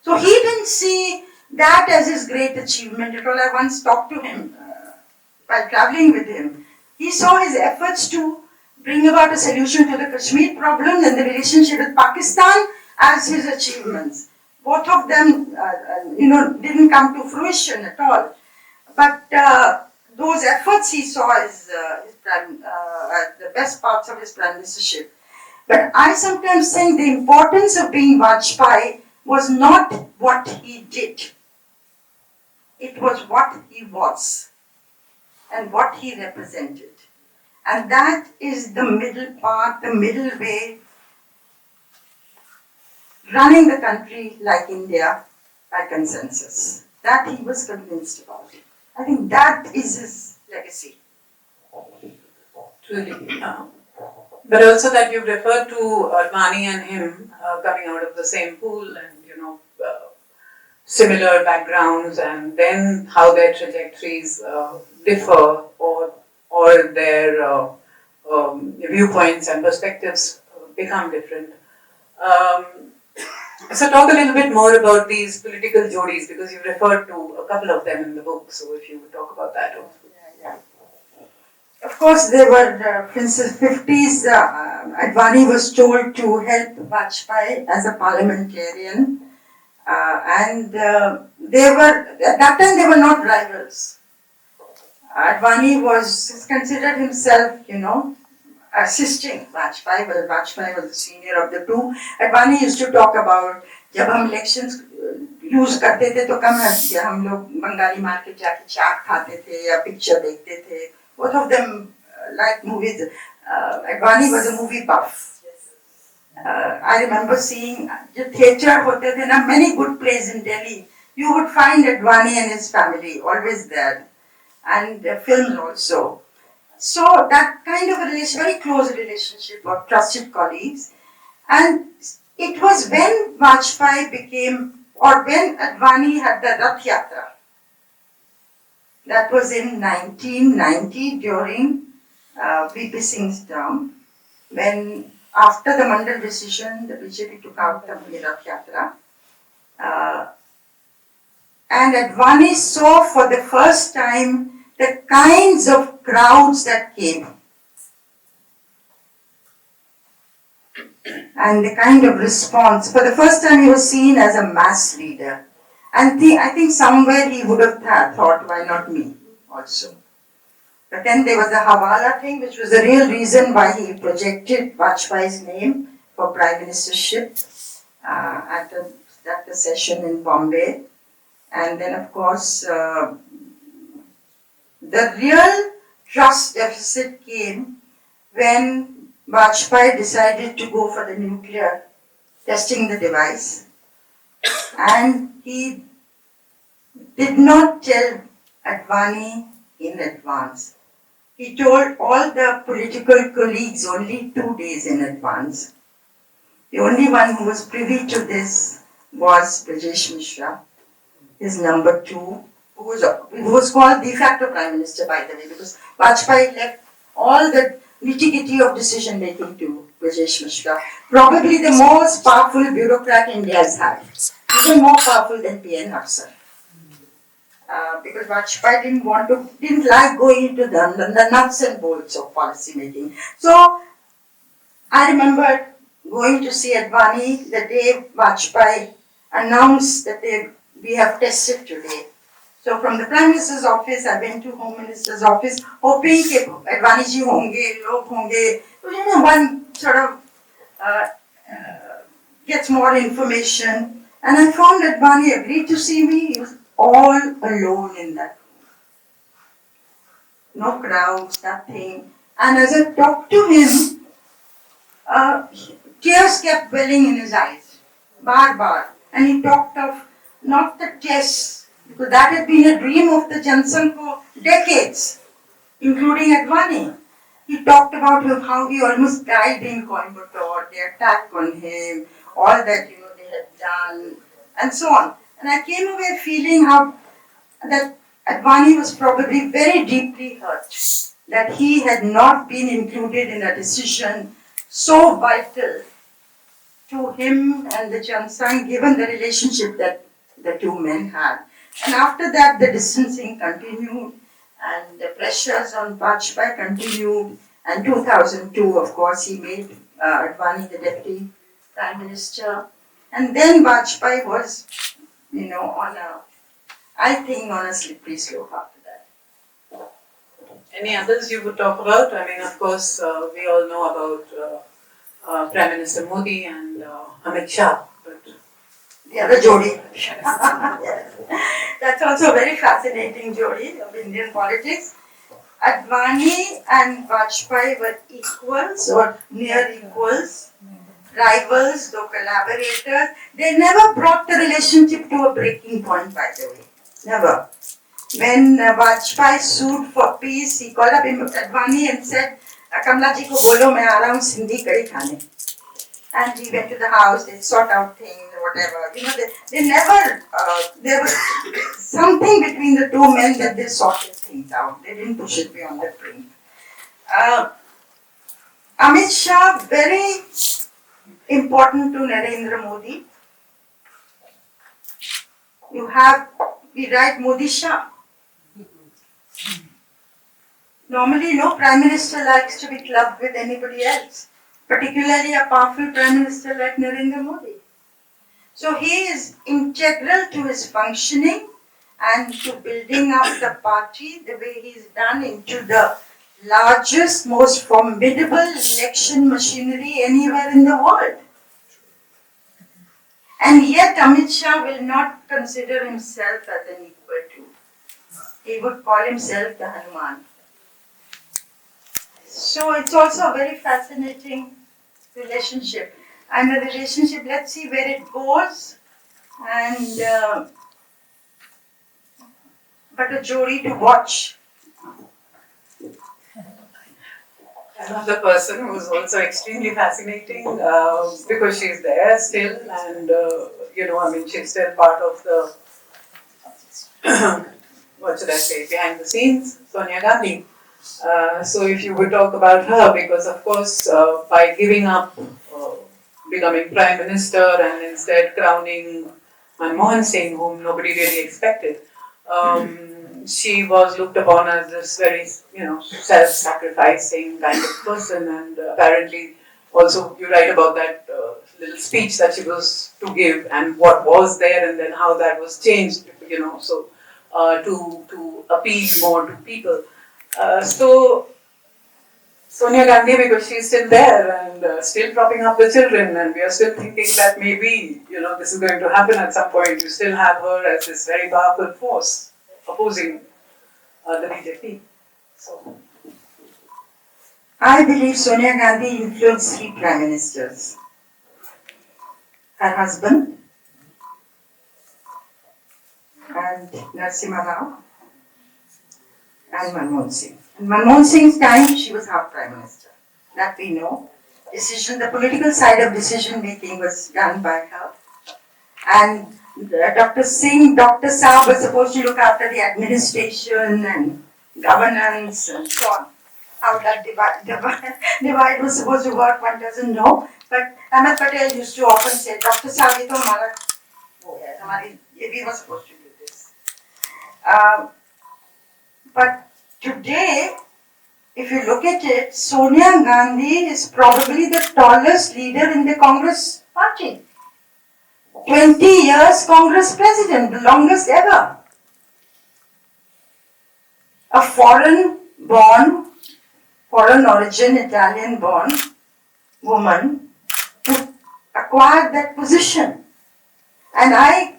So he didn't see that as his great achievement at all. I once talked to him while traveling with him. He saw his efforts to bring about a solution to the Kashmir problem and the relationship with Pakistan as his achievements. Both of them, didn't come to fruition at all. But those efforts he saw as the best parts of his prime ministership. But I sometimes think the importance of being Vajpayee was not what he did. It was what he was and what he represented. And that is the middle part, the middle way, running the country like India by consensus. That he was convinced about. I think that is his legacy. Truly. But also that you've referred to Advani and him coming out of the same pool and, similar backgrounds, and then how their trajectories differ, or their viewpoints and perspectives become different. Um, so talk a little bit more about these political jodis, because you referred to a couple of them in the book. So if you would talk about that also. Yeah. Of course, they were, for instance, 50s, Advani was told to help Vajpayee as a parliamentarian. And they were, at that time, they were not rivals. Advani was considered himself, assisting Vajpayee, but Vajpayee was the senior of the two. Advani used to talk about, जब हम elections use करते थे तो कम हम लोग Bengali market जाके चाट खाते थे या पिक्चर देखते थे. Both of them liked movies. Advani was a movie buff. I remember seeing the theatre hote the na, many good plays in Delhi. You would find Advani and his family always there, and films also. So that kind of a very close relationship of trusted colleagues. And it was when Vajpayee became, or when Advani had the Rath Yatra. That was in 1990 during VP Singh's term, when after the Mandal decision, the BJP took out the Rath Yatra. And Advani saw for the first time the kinds of crowds that came. And the kind of response. For the first time he was seen as a mass leader. And I think somewhere he would have thought, why not me also? But then there was the Hawala thing, which was the real reason why he projected Vajpayee's name for Prime Ministership at the session in Bombay. And then, of course, the real trust deficit came when Vajpayee decided to go for the nuclear testing the device. And he did not tell Advani in advance. He told all the political colleagues only 2 days in advance. The only one who was privy to this was Brajesh Mishra, his number 2, who was called de facto Prime Minister, by the way, because Vajpayee left all the nitty-gritty of decision making to Brajesh Mishra, probably the most powerful bureaucrat India has had, even more powerful than P.N. Afsar. Because Vajpayee didn't like going into the nuts and bolts of policy making. So I remember going to see Advani the day Vajpayee announced that we have tested today. So from the Prime Minister's office, I went to Home Minister's office, hoping that Advani ji honge, log honge, one sort of gets more information. And I found Advani agreed to see me. He was all alone in that room. No crowds, nothing. And as I talked to him, tears kept welling in his eyes, bar. And he talked of not the tests, because that had been a dream of the Jansangh for decades, including Advani. He talked about how he almost died in Coimbatore, the attack on him, all that they had done, and so on. And I came away feeling that Advani was probably very deeply hurt that he had not been included in a decision so vital to him and the Jansangh, given the relationship that the two men had. And after that, the distancing continued, and the pressures on Vajpayee continued. And 2002, of course, he made Advani the Deputy Prime Minister. And then Vajpayee was, on a slippery slope after that. Any others you would talk about? I mean, of course, we all know about Prime Minister Modi and Amit Shah, but the other Jodi. That's also a very fascinating Jodi of Indian politics. Advani and Vajpayee were equals or near equals, rivals, though collaborators. They never brought the relationship to a breaking point, by the way. Never. When Vajpayee sued for peace, he called up Advani and said, Kamla ji ko bolo, main aa raha hu Sindhi kadi khane. And we went to the house, they sort out things or whatever. You know, they never, there was something between the two men that they sorted things out. They didn't push it beyond the brink. Amit Shah, very important to Narendra Modi. We write Modi Shah. Normally, no Prime Minister likes to be clubbed with anybody else, particularly a powerful Prime Minister like Narendra Modi. So he is integral to his functioning and to building up the party the way he's done into the largest, most formidable election machinery anywhere in the world. And yet Amit Shah will not consider himself as an equal to. He would call himself the Hanuman. So it's also a very fascinating relationship. And the relationship, let's see where it goes. And but a jury to watch. Another person who is also extremely fascinating because she's there still, and she's still part of the what should I say, behind the scenes, Sonia Gandhi. So if you would talk about her, because of course by giving up becoming Prime Minister and instead crowning Manmohan Singh, whom nobody really expected, she was looked upon as this very, self-sacrificing kind of person, and apparently also you write about that little speech that she was to give and what was there and then how that was changed, to appeal more to people. So Sonia Gandhi, because she's still there and still propping up the children, and we are still thinking that maybe, this is going to happen at some point. You still have her as this very powerful force opposing the BJP. So, I believe Sonia Gandhi influenced 3 prime ministers. Her husband and Narasimha Rao and Manmohan Singh. In Manmohan Singh's time, she was half prime minister. That we know. The political side of decision making was done by her. And Dr. Singh, Dr. Saab was supposed to look after the administration and governance and so on. How that divide was supposed to work, one doesn't know. But Ahmed Patel used to often say, Dr. Saab, ye to hamara ho hai, we were supposed to do this. But today, if you look at it, Sonia Gandhi is probably the tallest leader in the Congress party. 20 years Congress president, the longest ever. A foreign origin, Italian born woman who acquired that position. And I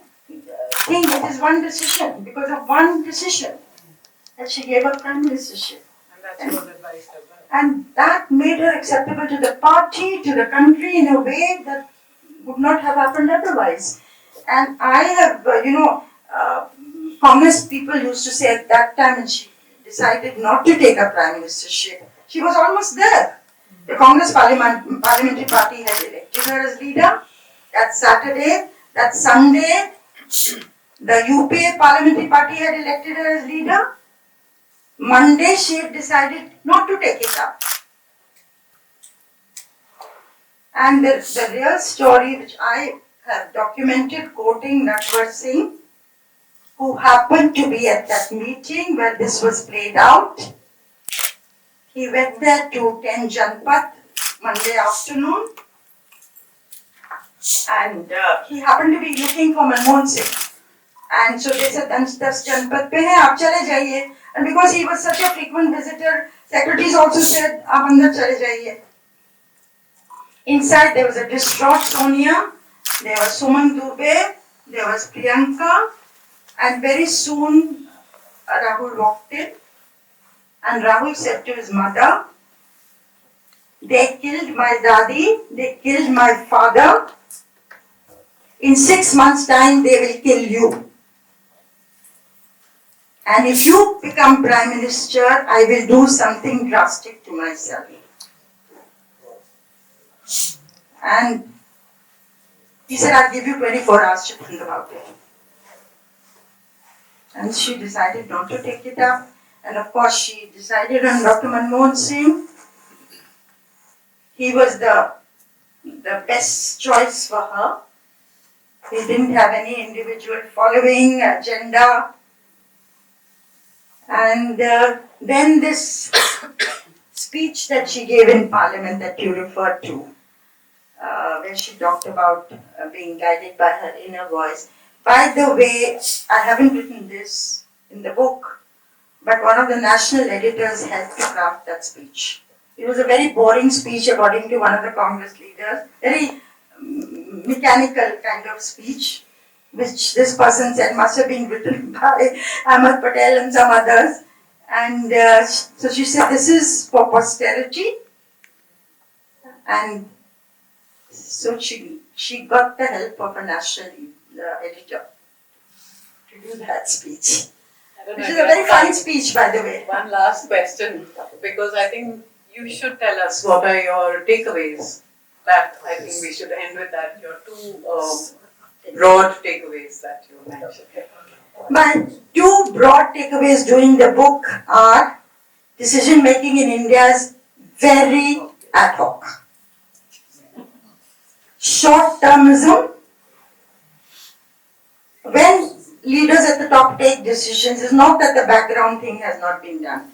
think it is one decision, because of one decision, that she gave up prime ministership. and that's what advice as well. And that made her acceptable to the party, to the country in a way that would not have happened otherwise. And I have, Congress people used to say at that time, and she decided not to take a prime ministership. She was almost there. The Congress Parliamentary Party had elected her as leader. That Saturday, that Sunday, the UPA Parliamentary Party had elected her as leader. Monday, she had decided not to take it up. And the real story which I have documented, quoting Natwar Singh, who happened to be at that meeting where this was played out. He went there to 10 Janpat Monday afternoon, and he happened to be looking for Manmohan Singh. And so they said, 10 Janpat pe hai, aap chale jaiye. And because he was such a frequent visitor, secretaries also said, aap andar chale jaiye. Inside there was a distraught Sonia, there was Suman Dubey, there was Priyanka, and very soon Rahul walked in, and Rahul said to his mother, they killed my daddy, they killed my father, in 6 months' time they will kill you. And if you become Prime Minister, I will do something drastic to myself. And he said, I'll give you 24 hours to think about it. And she decided not to take it up. And of course, she decided on Dr. Manmohan Singh. He was the best choice for her. He didn't have any individual following, agenda. And then this speech that she gave in Parliament that you referred to, where she talked about being guided by her inner voice. By the way, I haven't written this in the book, but one of the national editors helped to craft that speech. It was a very boring speech according to one of the Congress leaders, very mechanical kind of speech, which this person said must have been written by Ahmed Patel and some others. And so she said, this is for posterity. And so she got the help of a national editor to do that speech. Which is a very fun speech, by the way. One last question, because I think you should tell us what are your takeaways. That I think we should end with that. Your two broad takeaways that you mentioned. My two broad takeaways during the book are decision making in India is very ad hoc. Short termism. When leaders at the top take decisions, it's not that the background thing has not been done.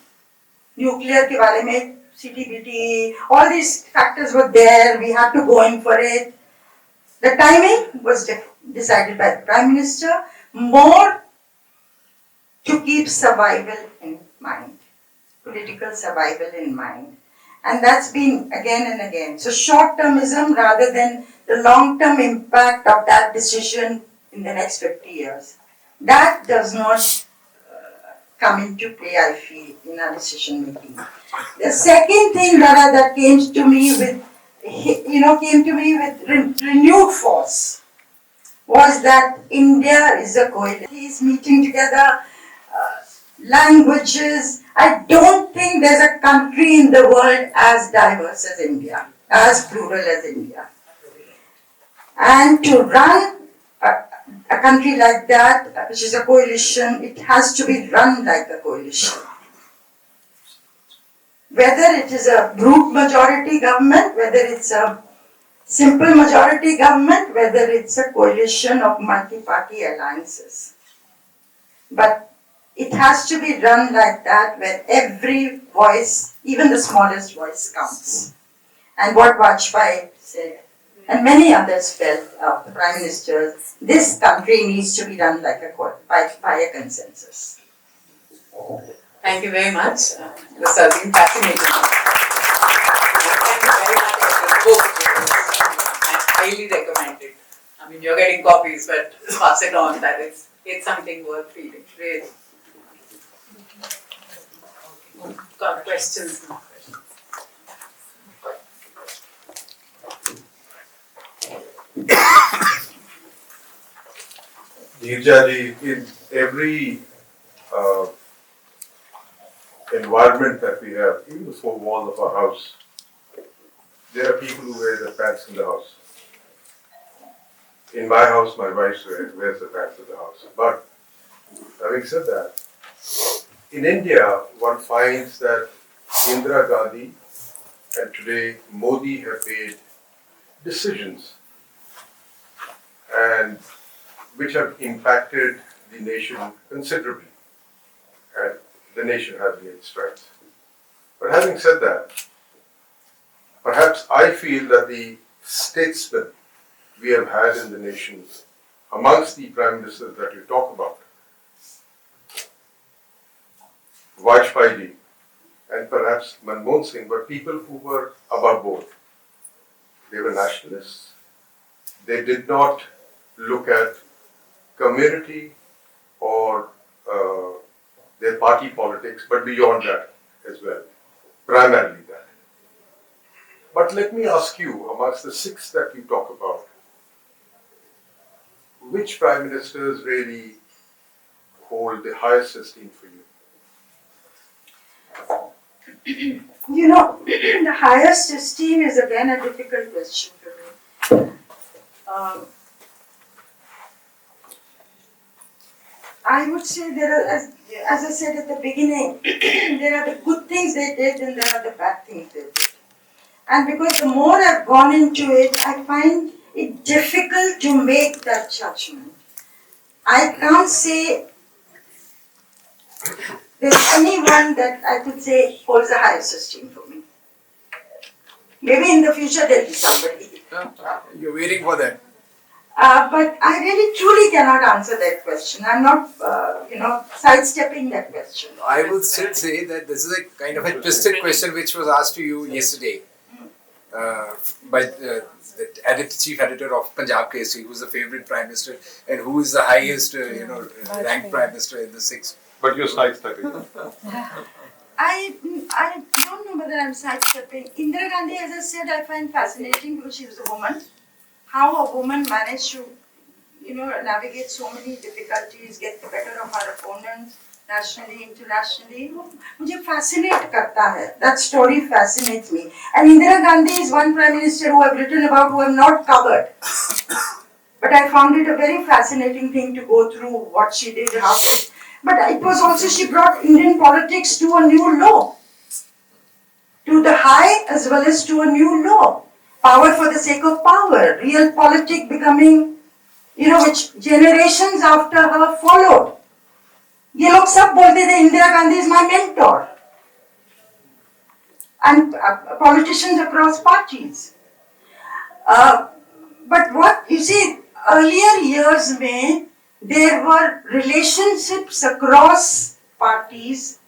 Nuclear ke baare mein, CTBT, all these factors were there, we had to go in for it. The timing was decided by the Prime Minister, more to keep survival in mind, political survival in mind. And that's been again and again. So short-termism rather than the long-term impact of that decision in the next 50 years. That does not come into play, I feel, in our decision making. The second thing, Rara, that came to me with renewed force was that India is a coalition. He's meeting together languages. I don't think there's a country in the world as diverse as India, as plural as India. And to run a country like that, which is a coalition, it has to be run like a coalition. Whether it is a brute majority government, whether it's a simple majority government, whether it's a coalition of multi-party alliances. But it has to be run like that, where every voice, even the smallest voice, counts. And what Vajpayee said, and many others felt, the Prime Ministers, this country needs to be run like by a consensus. Thank you very much. This has been fascinating. Thank you very much for the book. I highly recommend it. I mean, you're getting copies, but pass it on. That it's something worth reading. Really. Got questions now. Neerja ji, in every environment that we have, even the four walls of our house, there are people who wear the pants in the house. In my house, my wife wears the pants in the house. But having said that, in India, one finds that Indira Gandhi and today Modi have made decisions and which have impacted the nation considerably, and the nation has gained strength. But having said that, perhaps I feel that the statesmen we have had in the nation, amongst the prime ministers that you talk about, Vajpayee ji and perhaps Manmohan Singh, were people who were above board. They were nationalists. They did not look at community or their party politics, but beyond that as well, primarily that. But let me ask you, amongst the six that you talk about, which prime ministers really hold the highest esteem for you? You know, the highest esteem is again a difficult question for me. I would say there are, as I said at the beginning, there are the good things they did and there are the bad things they did. And because the more I've gone into it, I find it difficult to make that judgment. I can't say there's anyone that I could say holds the highest esteem for me. Maybe in the future there'll be somebody. You're waiting for that. But I really truly cannot answer that question. I'm not, sidestepping that question. I will still say that this is a kind of a twisted question which was asked to you yesterday by the chief editor of Punjab Kesari, who's the favorite prime minister and who is the highest, ranked prime minister in the six. But you're sidestepping. I don't know whether I'm sidestepping. Indira Gandhi, as I said, I find fascinating because she was a woman. How a woman managed to, navigate so many difficulties, get the better of her opponents, nationally, internationally. मुझे fascinate करता है. That story fascinates me. And Indira Gandhi is one prime minister who I've written about who I've not covered. But I found it a very fascinating thing to go through what she did, how she. But it was also she brought Indian politics to a new low. To the high as well as to a new low. Power for the sake of power, real politics becoming, which generations after her followed. ये लोग सब बोलते थे Indira Gandhi is my mentor. And politicians across parties. But what, you see, earlier years में, there were relationships across parties,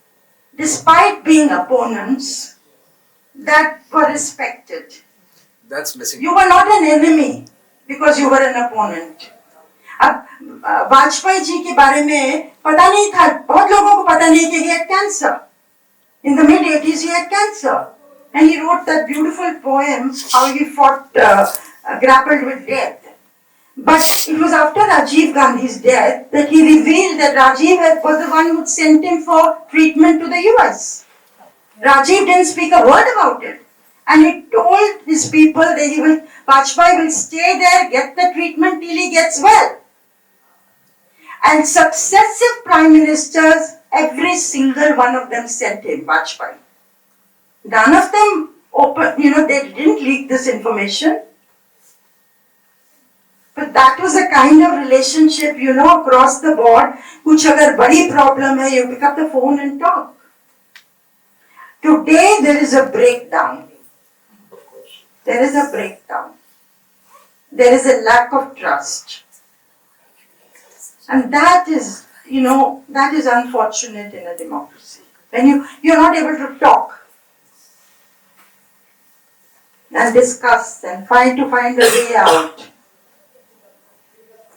despite being opponents, that were respected. That's missing. You were not an enemy because you were an opponent. अब वाजपेयी जी के बारे में पता नहीं था, बहुत लोगों को पता नहीं कि he had cancer. In the mid-80s he had cancer. And he wrote that beautiful poem, how he fought, grappled with death. But it was after Rajiv Gandhi's death that he revealed that Rajiv was the one who sent him for treatment to the US. Rajiv didn't speak a word about it. And he told his people that Vajpayee will stay there, get the treatment till he gets well. And successive prime ministers, every single one of them sent him Vajpayee. None of them they didn't leak this information. But that was a kind of relationship, across the board. Kuch agar badi problem hai, you pick up the phone and talk. Today there is a breakdown. There is a breakdown. There is a lack of trust. And that is, that is unfortunate in a democracy. When you're not able to talk and discuss and find a way out.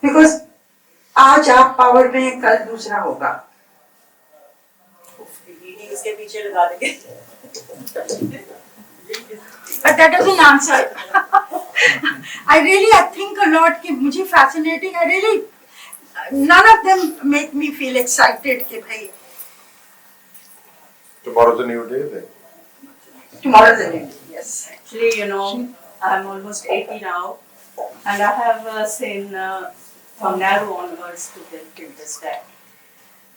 Because आज आप power में कल दूसरा होगा. इसके पीछे लगा देंगे. But that doesn't answer. I think a lot. कि मुझे fascinating. None of them make me feel excited. कि भाई. Tomorrow's a new day then. Tomorrow's a new day. Yes. Actually, I'm almost 80 now, and I have seen from Nehru onwards to till this day.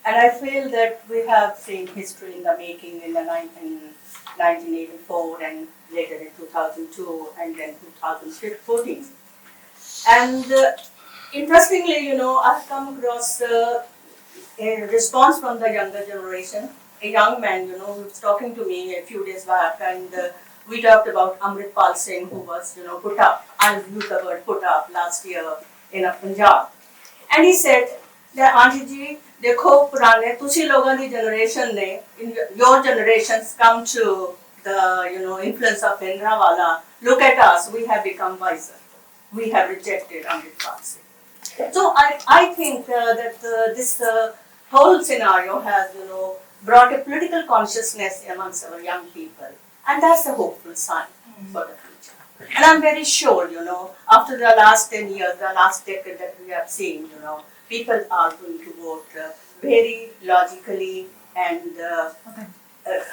And I feel that we have seen history in the making in 1984 and later in 2002 and then 2014. And interestingly, I've come across a response from the younger generation. A young man, who was talking to me a few days back, and we talked about Amritsar Singh, who was, put up. I'll use the word put up last year in Punjab. And he said that, Auntie ji, देखो पुराने तुसी लोगों की generation ने, your generations come to the influence of Bhindranwala. Look at us, we have become wiser. We have rejected Amritsar Singh. So I think that this whole scenario has brought a political consciousness amongst our young people, and that's a hopeful sign for the future. And I'm very sure, after the last 10 years, the last decade that we have seen, people are going to vote very logically and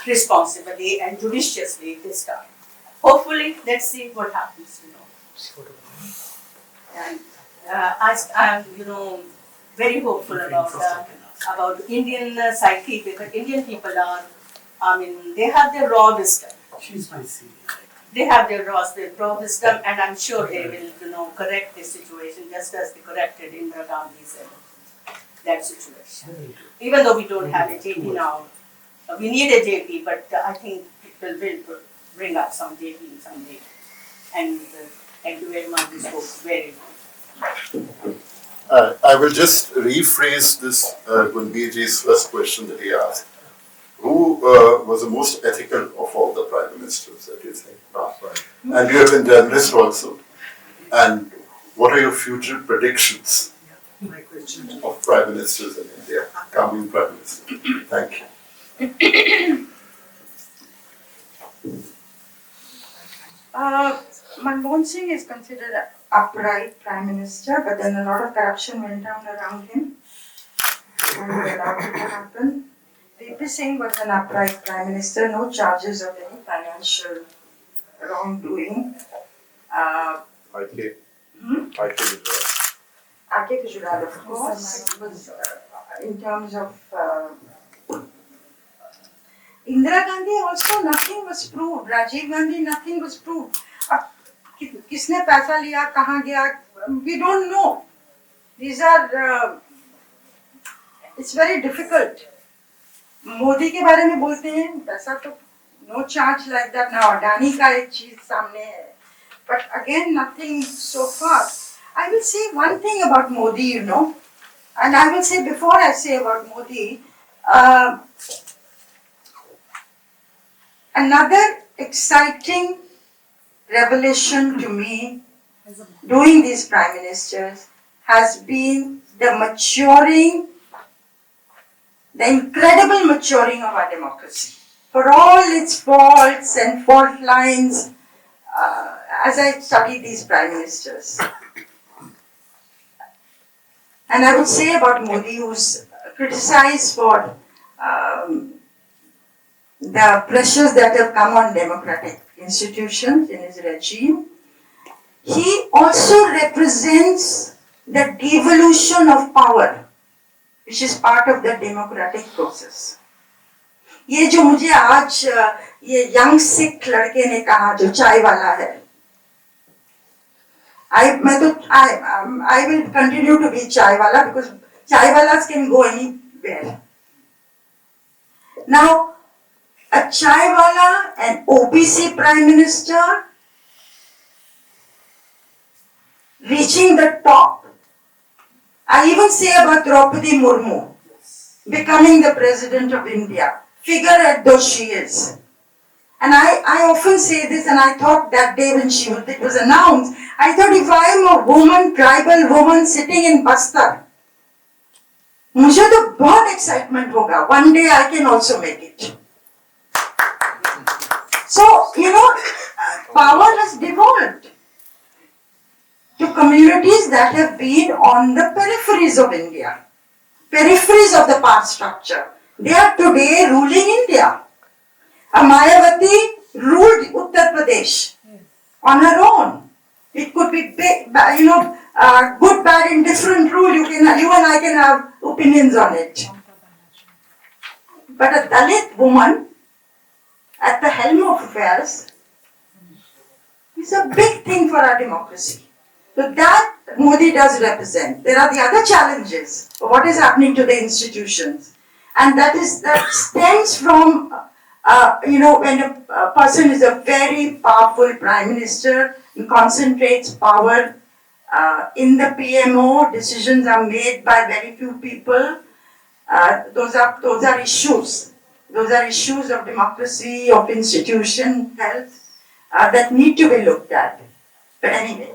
responsibly and judiciously this time. Hopefully, let's see what happens. And I'm, very hopeful about Indian psyche, because Indian people are, they have their raw wisdom. She's my senior. They have their raw wisdom, and I'm sure they will, correct this situation just as they corrected Indira Gandhi's that situation. Even though we don't have a JP now, we need a JP, but I think people will bring up some JP someday. And thank you very much. This was very good. I will just rephrase this Gunbirji's first question that he asked. Who was the most ethical of all the prime ministers that you think? And you have been journalist also. And what are your future predictions of prime ministers in India, coming prime minister? Thank you. Manmohan Singh is considered an upright prime minister, but then a lot of corruption went down around him and allowed it to happen. VP Singh was an upright prime minister, no charges of any financial wrongdoing. IK Gujarat. R.K. Gujarat, of course, was in terms of Indira Gandhi also nothing was proved. Rajiv Gandhi nothing was proved. किसने पैसा लिया कहाँ गया we don't know. These are it's very difficult. Modi के बारे में बोलते हैं पैसा तो no charge like that now. Adani का एक चीज सामने है. But again nothing so far. I will say one thing about Modi, and I will say before I say about Modi, another exciting revelation to me doing these prime ministers has been the incredible maturing of our democracy. For all its faults and fault lines, as I study these prime ministers. And I would say about Modi, who's criticized for the pressures that have come on democratic institutions in his regime, he also represents the devolution of power, which is part of the democratic process. ये जो मुझे आज ये young Sikh लड़के ने कहा जो चाय वाला है, I will continue to be chai wala because chai walas can go anywhere. Now, a chai wala, an OBC prime minister, reaching the top. I even say about Draupadi Murmu, becoming the president of India, figure though she is. And I often say this, and I thought that day when it was announced, I thought if I am a woman, tribal woman sitting in Bastar, मुझे तो बहुत excitement होगा. One day I can also make it. So, power has devolved to communities that have been on the peripheries of India, peripheries of the power structure. They are today ruling India. Mayawati ruled Uttar Pradesh on her own. It could be big, good, bad, indifferent rule. You and I can have opinions on it. But a Dalit woman at the helm of affairs is a big thing for our democracy. So that Modi does represent. There are the other challenges of what is happening to the institutions, and that stems from when a person is a very powerful prime minister and concentrates power in the PMO, decisions are made by very few people. Those are issues. Those are issues of democracy, of institution health that need to be looked at. But anyway.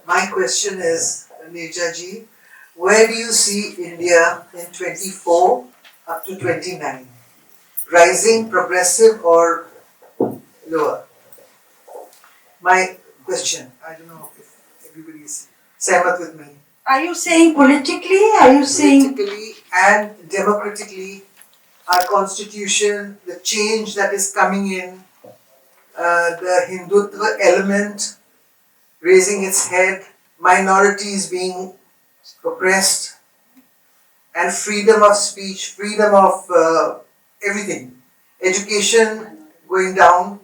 My question is, Neerja ji, where do you see India in 24 up to 29? Rising, progressive, or lower? My question, I don't know if everybody is sehmat with me. Are you saying politically? Are you saying politically and democratically, our constitution, the change that is coming in, the Hindutva element, raising its head, minorities being oppressed, and freedom of speech, freedom of everything. Education going down,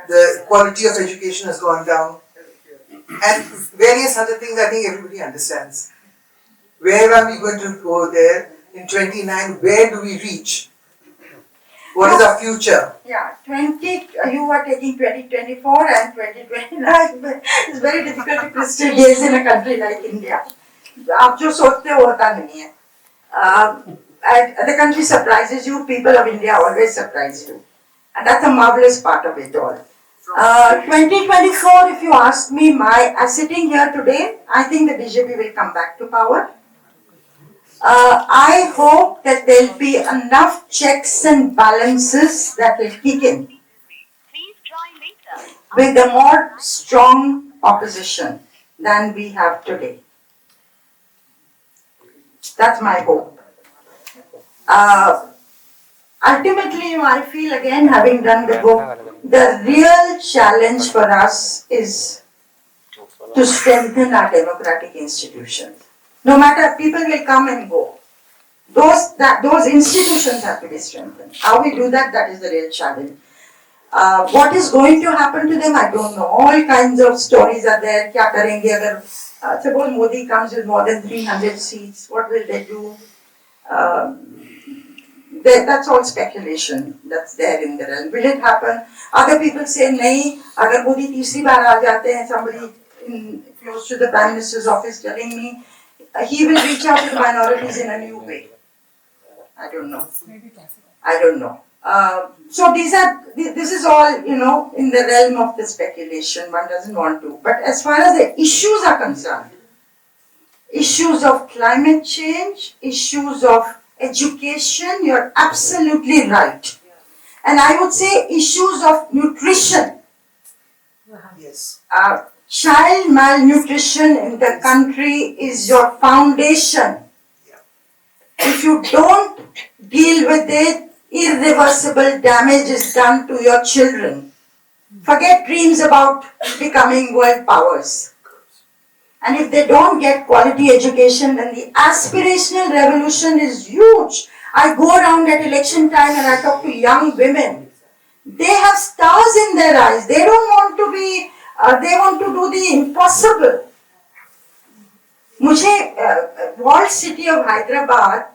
the quality of education has gone down, and various other things I think everybody understands. Where are we going to go there in 29? Where do we reach? What is our future? Yeah, you were taking 2024 and 2029. It's very difficult to crystal gaze in a country like India. आप जो सोचते हो होता नहीं है. The country surprises you, people of India always surprise you. And that's a marvelous part of it all. 2024, if you ask me, sitting here today, I think the BJP will come back to power. I hope that there'll be enough checks and balances that will kick in with a more strong opposition than we have today. That's my hope. Ultimately, I feel again, having done the book, the real challenge for us is to strengthen our democratic institutions. No matter, people will come and go. Those institutions have to be strengthened. How we do that, that is the real challenge. What is going to happen to them, I don't know. All kinds of stories are there. Kya karenge agar, suppose Modi comes with more than 300 seats, what will they do? That's all speculation that's there in the realm. Will it happen? Other people say, nahi, agar Modi तीसरी बार आ जाते हैं, somebody close to the Prime Minister's office telling me, he will reach out to the minorities in a new way. I don't know. I don't know. So this is all, in the realm of the speculation. One doesn't want to. But as far as the issues are concerned, issues of climate change, issues of education, you're absolutely right. And I would say issues of nutrition. Yes. Child malnutrition in the country is your foundation. If you don't deal with it, irreversible damage is done to your children. Forget dreams about becoming world powers. And if they don't get quality education, then the aspirational revolution is huge. I go around at election time and I talk to young women. They have stars in their eyes. They don't want to be, they want to do the impossible. Walled city of Hyderabad,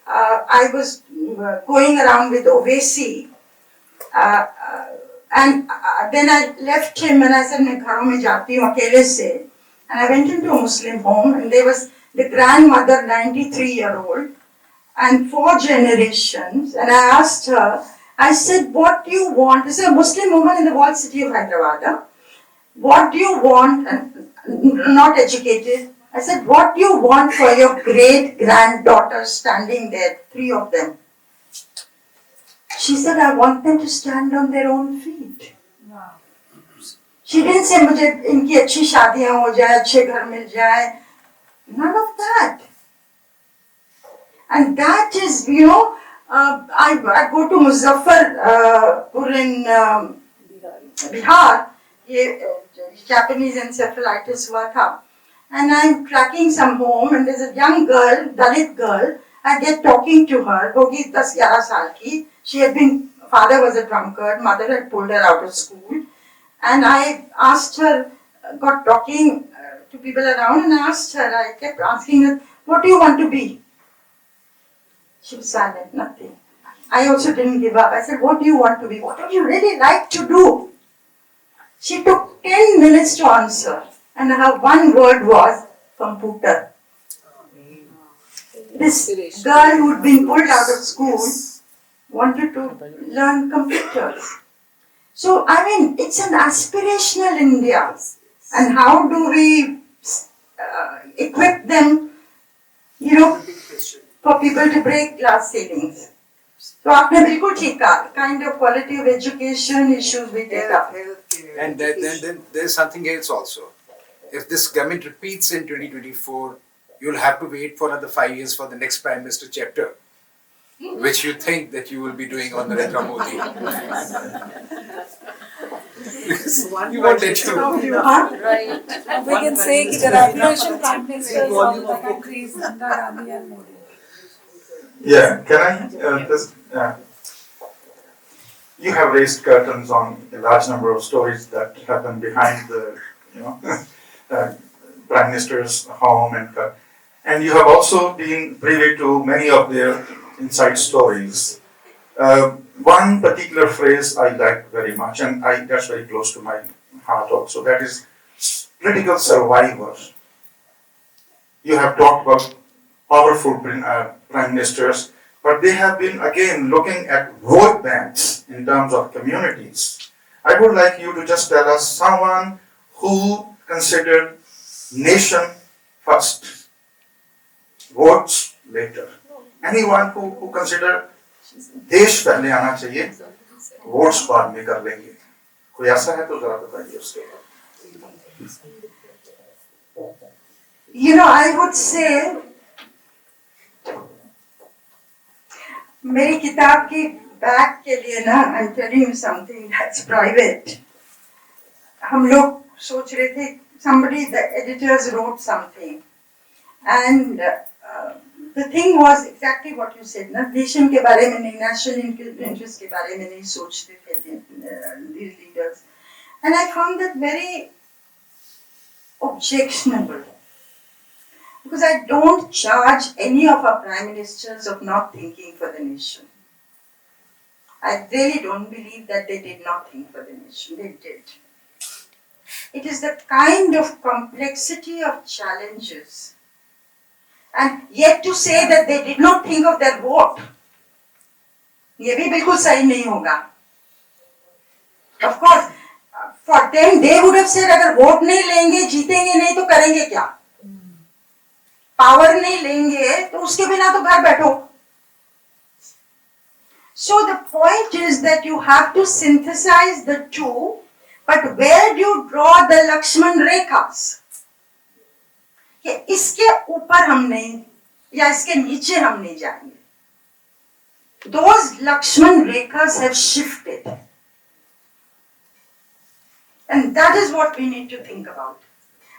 I was going around with Ovesi, and then I left him and I said, मैं घरों में जाती हूँ अकेले से. And I went into a Muslim home and there was the grandmother, 93-year-old, and 4 generations. And I asked her, I said, what do you want? This is a Muslim woman in the walled city of Hyderabad. What do you want? And not educated. I said, what do you want for your great-granddaughters standing there, 3 of them? She said, I want them to stand on their own feet. She didn't say, मुझे इनकी अच्छी शादियां हो जाए, अच्छे घर मिल जाए. None of that. And that is, I go to Muzaffarpur in Bihar. Japanese encephalitis हुआ था. And I'm tracking some home and there's a young girl, Dalit girl. I get talking to her, होगी 10-11 साल की. She had been, father was a drunkard, mother had pulled her out of school. And I asked her, got talking to people around and asked her, I kept asking her, what do you want to be? She was silent, nothing. I also didn't give up. I said, what do you want to be? What would you really like to do? She took 10 minutes to answer. And her one word was, computer. This girl who'd been pulled out of school wanted to learn computers. So, it's an aspirational India. And how do we equip them, for people to break glass ceilings? So, आपने बिल्कुल ठीक कहा, kind of quality of education issues we take up. And then there's something else also. If this government repeats in 2024, you'll have to wait for another 5 years for the next Prime Minister chapter, which you think that you will be doing on Narendra Modi. You won't let you. We can say that the revolution prime ministers of the countries, Indira Gandhi and Modi. Yeah, can I just, you have raised curtains on a large number of stories that happen behind the, Prime Minister's home and you have also been privy to many of their inside stories. One particular phrase I like very much, and that's very close to my heart also, that is political survivor. You have talked about powerful prime ministers, but they have been again looking at vote banks in terms of communities. I would like you to just tell us someone who considered nation first, votes later. Anyone who considered देश पहले आना चाहिए, votes बाद में कर लेंगे. कोई ऐसा है तो जरा बताइए उसके बाद. I would say मेरी किताब की बैक के लिए ना, I'm telling you something that's private. हम लोग सोच रहे थे, the editors wrote something, and the thing was exactly what you said, ना, nation के बारे में नहीं, national interest के बारे में नहीं सोचते थे these leaders, and I found that very objectionable, because I don't charge any of our prime ministers of not thinking for the nation. I really don't believe that they did not think for the nation. They did. It is the kind of complexity of challenges, and yet to say that they did not think of their vote, ये भी बिल्कुल सही नहीं होगा. Of course, for them they would have said अगर vote नहीं लेंगे, जीतेंगे नहीं तो करेंगे क्या? पावर नहीं लेंगे तो उसके बिना तो घर बैठो. So the point is that you have to synthesize the two, but where do you draw the Lakshman rekhas? कि इसके ऊपर हम नहीं या इसके नीचे हम नहीं जाएंगे. Those Lakshman rekhas have shifted, and that is what we need to think about.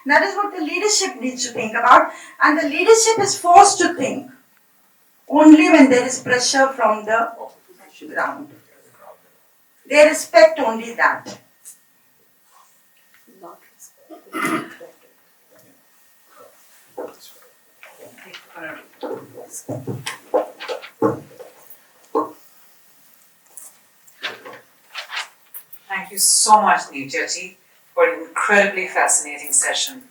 That is what the leadership needs to think about, and the leadership is forced to think only when there is pressure from the ground. They respect only that. Thank you so much, Neerja ji, for an incredibly fascinating session.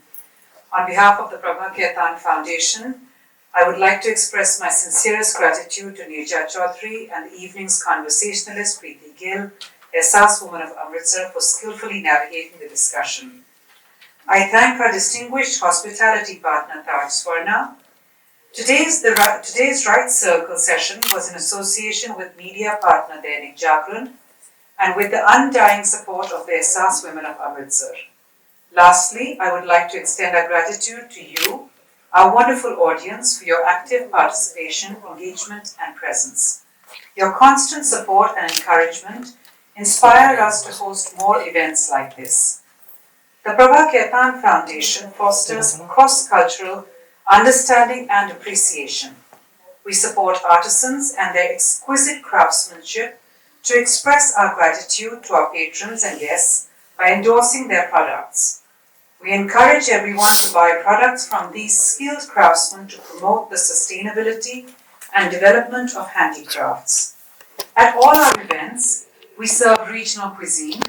On behalf of the Prabha Khaitan Foundation, I would like to express my sincerest gratitude to Neerja Chowdhury and the evening's conversationalist Preeti Gill, Ehsaas woman of Amritsar, for skillfully navigating the discussion. I thank our distinguished hospitality partner Taj Swarna. Today's Right Circle session was in association with media partner Dainik Jagran and with the undying support of the Ehsaas women of Amritsar. Lastly, I would like to extend our gratitude to you, our wonderful audience, for your active participation, engagement and presence. Your constant support and encouragement inspire us to host more events like this. The Prabha Khaitan Foundation fosters cross-cultural understanding and appreciation. We support artisans and their exquisite craftsmanship to express our gratitude to our patrons and guests by endorsing their products. We encourage everyone to buy products from these skilled craftsmen to promote the sustainability and development of handicrafts. At all our events, we serve regional cuisine,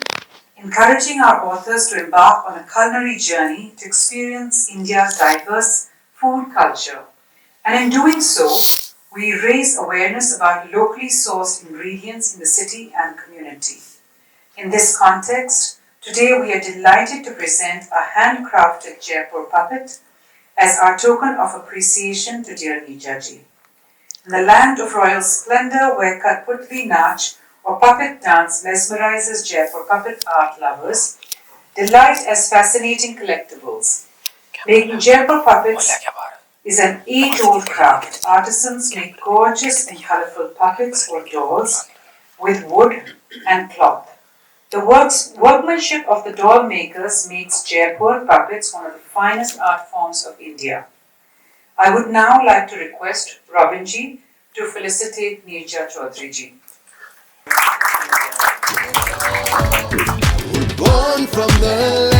encouraging our authors to embark on a culinary journey to experience India's diverse food culture. And in doing so, we raise awareness about locally sourced ingredients in the city and community. In this context, today we are delighted to present a handcrafted Jaipur puppet as our token of appreciation to dear Neerja ji. In the land of royal splendor where Katputli Nach or puppet dance mesmerizes Jaipur puppet art lovers, delight as fascinating collectibles. Making Jaipur puppets is an age-old craft. Artisans make gorgeous and colorful puppets or dolls with wood and cloth. The workmanship of the doll makers makes Jaipur puppets one of the finest art forms of India. I would now like to request Robinji to felicitate Neerja Chowdhury ji. Born from the